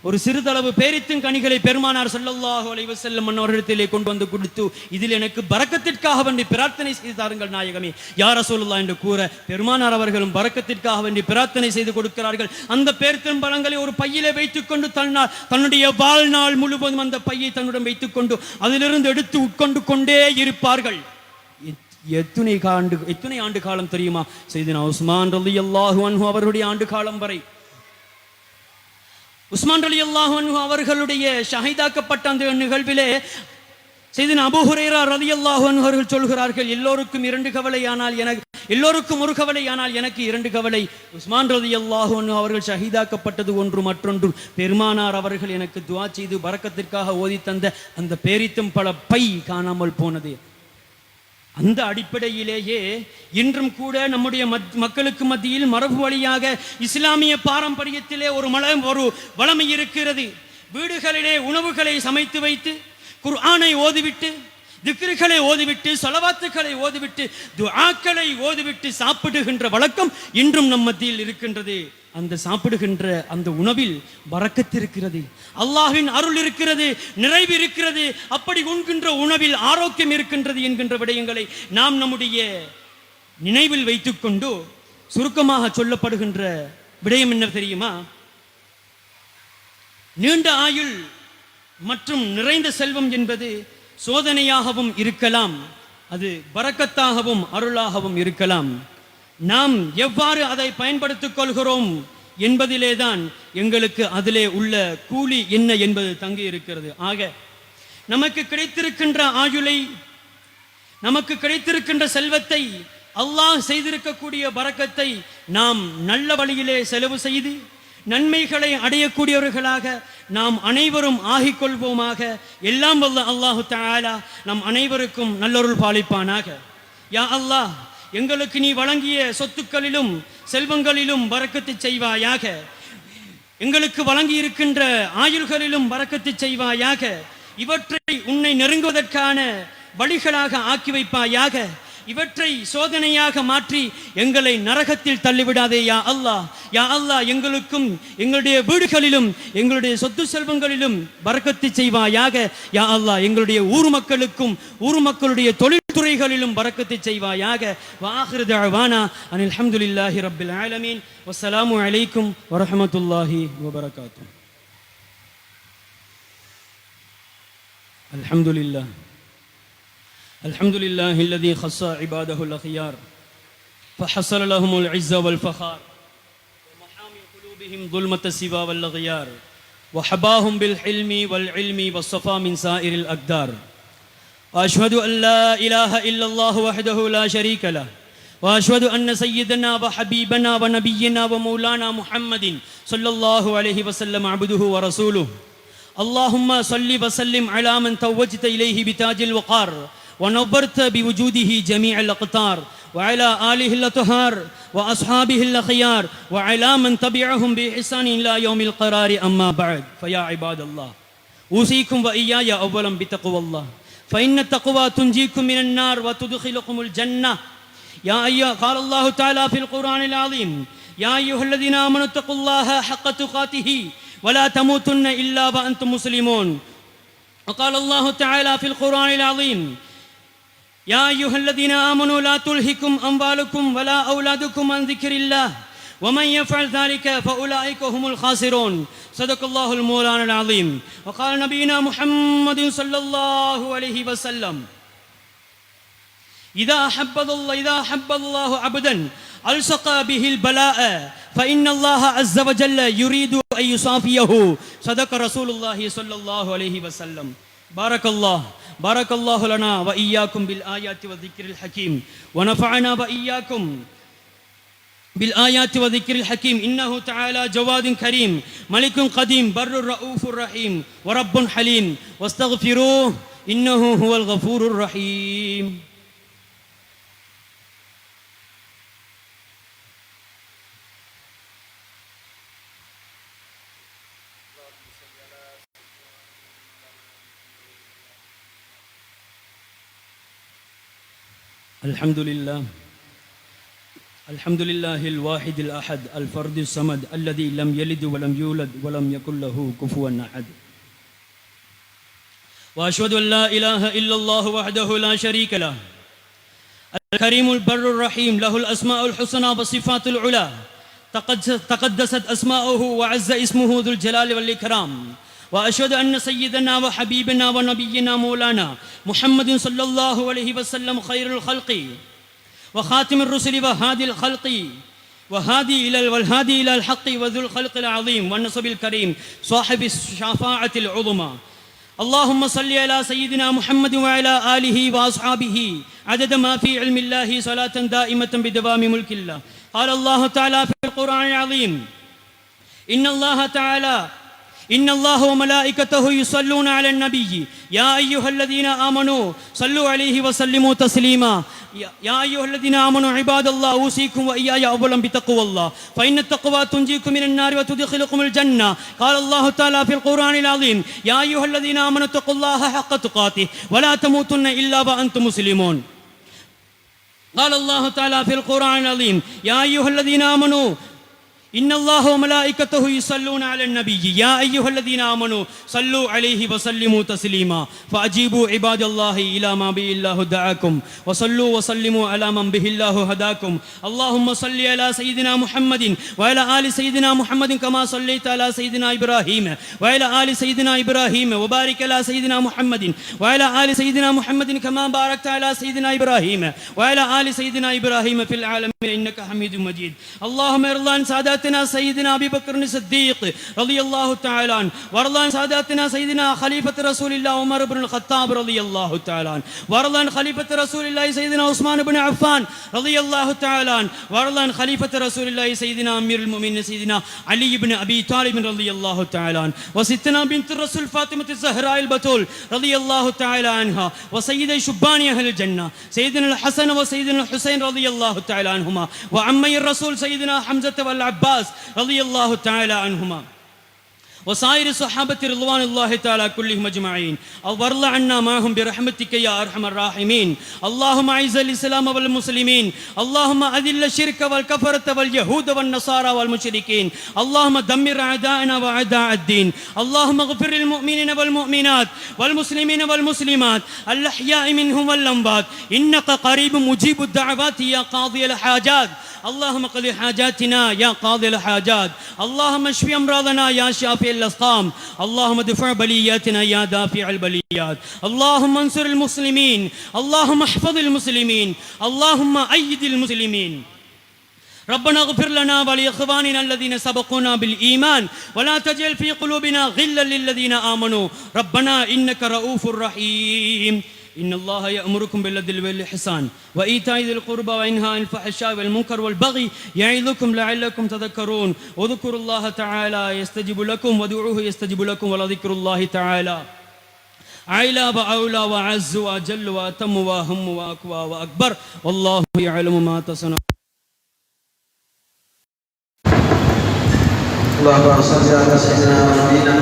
ஒரு சிறிதளவு பேரித்தின் கனிகளை பெருமானார் ஸல்லல்லாஹு அலைஹி வஸல்லம் அவர்களிடத்திலே கொண்டு வந்து கொடுத்து, இதில் எனக்கு பரக்கத்திற்காக வேண்டி பிரார்த்தனை செய்து தாருங்கள் நாயகமே யா ரசூலுல்லாஹ் என்று கூற பெருமானார் அவர்களும் பரக்கத்திற்காக வேண்டி பிரார்த்தனை செய்து கொடுக்கிறார்கள். அந்த பேரித்தின் பழங்களை ஒரு பையிலே வைத்துக் கொண்டு தன்னுடைய வாழ்நாள் முழுவதும் அந்த பையை தன்னுடன் வைத்துக் கொண்டு அதிலிருந்து எடுத்து உட்கொண்டு கொண்டே இருப்பார்கள். எத்தனை ஆண்டு காலம் தெரியுமா? சையதுனா உஸ்மான் ரலியல்லாஹு அன்ஹு அவருடைய ஆண்டு காலம் வரை. உஸ்மான் ரலியல்லாஹு அன்ஹு அவர்களுடைய ஷஹீதாக்கப்பட்ட அந்த நிகழ்விலே சையதுனா அபூ ஹுரைரா ரலியல்லாஹு அன்ஹு அவர்கள் சொல்கிறார்கள், எல்லோருக்கும் 2 கவலை ஆனால் எல்லோருக்கும் ஒரு கவலை ஆனால் எனக்கு 2 கவலை. உஸ்மான் ரலியல்லாஹு அன்ஹு அவர்கள் ஷஹீதாக்கப்பட்டது ஒன்று, மற்றொன்று பெருமானார் அவர்கள் எனக்கு துஆ செய்து பரக்கத்திற்காக ஓதி தந்த அந்த பேரித்தம் பல பை காணாமல் போனது. அந்த அடிப்படையிலேயே இன்றும் கூட நம்முடைய மக்களுக்கு மத்தியில் மரபு வழியாக இஸ்லாமிய பாரம்பரியத்திலே ஒரு வளமை இருக்கிறது. வீடுகளிலே உணவுகளை சமைத்து வைத்து குர்ஆனை ஓதிவிட்டு திக்ருகளை ஓதிவிட்டு ஸலவாத்துகளை ஓதிவிட்டு துஆக்களை ஓதிவிட்டு சாப்பிடுகின்ற வழக்கம் இன்றும் நம் மத்தியில் இருக்கின்றது. அந்த சாப்பிடுகின்ற அந்த உணவில் பரக்கத்து இருக்கிறது, அல்லாஹ்வின் அருள் இருக்கிறது, நிறைவு இருக்கிறது. அப்படி உண்கின்ற உணவில் ஆரோக்கியம் இருக்கின்றது என்கின்ற விடயங்களை நாம் நம்முடைய நினைவில் வைத்துக்கொண்டு சுருக்கமாக சொல்லப்படுகின்ற விடயம் என்ன தெரியுமா? நீண்ட ஆயுள் மற்றும் நிறைந்த செல்வம் என்பது சோதனையாகவும் இருக்கலாம், அது பரக்கத்தாகவும் அருளாகவும் இருக்கலாம். நாம் எவ்வாறு அதை பயன்படுத்திக் கொள்கிறோம் என்பதிலேதான் எங்களுக்கு அதிலே உள்ள கூலி என்ன என்பது தங்கி இருக்கிறது. ஆக நமக்கு கிடைத்திருக்கின்ற ஆயுளை, நமக்கு கிடைத்திருக்கின்ற செல்வத்தை, அல்லாஹ் செய்திருக்கக்கூடிய பரக்கத்தை நாம் நல்ல வழியிலே செலவு செய்து நன்மைகளை அடையக்கூடியவர்களாக நாம் அனைவரும் ஆகிக்கொள்வோமாக. எல்லாம் வல்ல அல்லாஹு தஆலா நம் அனைவருக்கும் நல்லொருள் பாலிப்பானாக. யா அல்லாஹ், எங்களுக்கு நீ வழங்கிய சொத்துக்களிலும் செல்வங்களிலும் பரக்கத்து செய்வாயாக. எங்களுக்கு வழங்கி இருக்கின்ற ஆயுள்களிலும் பரக்கத்து செய்வாயாக. இவற்றை உன்னை நெருங்குவதற்கான வழிகளாக ஆக்கி வைப்பாயாக. இவற்றை சோதனையாக மாற்றி எங்களை நரகத்தில் தள்ளிவிடாதே யா அல்லாஹ். யா அல்லாஹ், எங்களுக்கும் எங்களுடைய வீடுகளிலும் எங்களுடைய சொத்து செல்வங்களிலும் பரக்கத்து செய்வாயாக. யா அல்லாஹ், எங்களுடைய ஊர் மக்களுக்கும் ஊர் மக்களுடைய தொழில்துறைகளிலும் பரக்கத்து செய்வாயாக. வாஹிரு தஅவானா அனில் ஹம்துலில்லாஹி ரப்பில் ஆலமீன். வஸ்ஸலாமு அலைக்கும் வரஹ்மத்துல்லாஹி வபரகாத்துஹு. அல்ஹம்துலில்லாஹ் الحمد لله الذي خص عباده الأخيار فحصل لهم العزة والفخار ومحامي قلوبهم ظلمة السبا والغيار وحباهم بالحلم والعلم والصفا من سائر الأقدار. وأشهد أن لا إله إلا الله وحده لا شريك له وأشهد أن سيدنا وحبيبنا ونبينا ومولانا محمد صلى الله عليه وسلم عبده ورسوله. اللهم صل وسلم على من توجت إليه بتاج الوقار ونبرت بوجوده جميع الأقطار وعلى آله الأطهار وأصحابه الأخيار وعلى من تبعهم بإحسان إلى يوم القرار. أما بعد، فيا عباد الله، أوصيكم وإياي أولا بتقوى الله، فإن التقوى تنجيكم من النار وتدخلكم الجنة. قال الله تعالى في القرآن العظيم: يا أيها الذين آمنوا اتقوا الله حق تقاته ولا تموتن إلا وأنتم مسلمون. وقال الله تعالى في القرآن العظيم: يا أيها الذين آمنوا لا تلهكم أموالكم ولا أولادكم عن ذكر الله ومن يفعل ذلك فأولئك هم الخاسرون. صدق الله المولانا العظيم. وقال نبينا محمد صلى الله عليه وسلم: إذا أحب الله عبدا ألصق به البلاء فإن الله عز وجل يريد أن يصافيه. صدق رسول الله صلى الله عليه وسلم. بارك الله لنا وإياكم بالآيات والذكر الحكيم ونفعنا وإياكم بالآيات والذكر الحكيم. إنه تعالى جواد كريم ملك قديم بر رؤوف رحيم ورب حليم واستغفروه إنه هو الغفور الرحيم. الحمد لله الواحد الأحد الفرد الصمد الذي لم يلد ولم يولد ولم يكن له كفوا أحد. وأشهد أن لا إله إلا الله وحده لا شريك له الكريم البر الرحيم له الأسماء الحسنى والصفات العلى تقدست أسماؤه وعز اسمه ذو الجلال والإكرام. وأشهد أن سيدنا وحبيبنا ونبينا مولانا محمد صلى الله عليه وسلم خير الخلق وخاتم الرسل وهادي الخلق والهادي إلى الحق وذو الخلق العظيم والنصب الكريم صاحب الشفاعة العظمى. اللهم صل على سيدنا محمد وعلى آله وأصحابه عدد ما في علم الله صلاة دائمة بدوام ملك الله. قال الله تعالى في القرآن العظيم: إن الله وملائكته يصلون على النبي يا أيها الذين آمنوا صلوا عليه وسلموا تسليما. يا أيها الذين آمنوا عباد الله أوصيكم وإياي أولا بتقوى الله، فإن التقوى تنجيكم من النار وتدخلكم الجنة. قال الله تعالى في القرآن العظيم: يا أيها الذين آمنوا اتقوا الله حق تقاته ولا تموتن إلا وأنتم مسلمون. قال الله تعالى في القرآن العظيم: يا أيها الذين آمنوا إن الله وملائكته يصلون على النبي يا أيها الذين آمنوا صلوا عليه وسلموا تسليما. فأجيبوا عباد الله إلى ما به الله دعاكم وصلوا وسلموا على من به الله هداكم. اللهم صل على سيدنا محمد وعلى آل سيدنا محمد كما صليت على سيدنا إبراهيم وعلى آل سيدنا إبراهيم وبارك على سيدنا محمد وعلى آل سيدنا محمد كما باركت على سيدنا إبراهيم وعلى آل سيدنا إبراهيم في العالمين إنك حميد مجيد. اللهم ارض عن سادات ساداتنا سيدنا أبي بكر الصديق رضي الله تعالى عنه، وارض عن ساداتنا سيدنا خليفة رسول الله عمر بن الخطاب رضي الله تعالى عنه، وارض عن خليفة رسول الله سيدنا عثمان بن عفان رضي الله تعالى عنه، وارض عن خليفة رسول الله سيدنا أمير المؤمنين سيدنا علي بن أبي طالب رضي الله تعالى عنه، وستنا بنت الرسول فاطمة الزهراء البتول رضي الله تعالى عنها، وسيد شبان أهل الجنة سيدنا الحسن وسيدنا الحسين رضي الله تعالى عنهما، وعمي الرسول سيدنا حمزة والعباس رضي الله تعالى عنهما، وسائر الصحابة رضوان الله تعالى كلهم أجمعين، وارض عنا معهم برحمتك يا أرحم الراحمين. اللهم أعز الإسلام والمسلمين، اللهم أذل الشرك والكفرة واليهود والنصارى والمشركين، اللهم دمر أعداءنا وأعداء الدين، اللهم اغفر للمؤمنين والمؤمنات والمسلمين والمسلمات الأحياء منهم والأموات، إنك قريب مجيب الدعوات يا قاضي الحاجات. اللهم قضي حاجاتنا يا قاضي الحاجات، اللهم اشف أمراضنا يا شافي الأسقام، اللهم ادفع بلياتنا يا دافع البليات، اللهم انصر المسلمين، اللهم احفظ المسلمين، اللهم أيد المسلمين. ربنا اغفر لنا ولإخواننا الذين سبقونا بالإيمان ولا تجعل في قلوبنا غلا للذين آمنوا ربنا إنك رؤوف رحيم. إن الله يأمركم بالعدل والإحسان وإيتاء ذي القربى وينهى عن الفحشاء والمنكر والبغي يعظكم لعلكم تذكرون. واذكروا الله تعالى يستجب لكم وادعوه يستجب لكم ولذكر الله تعالى أعلى وأولى وأعز وأجل وأتم وأهم وأقوى وأكبر والله يعلم ما تصنعون. اللهم صل على سيدنا ونبينا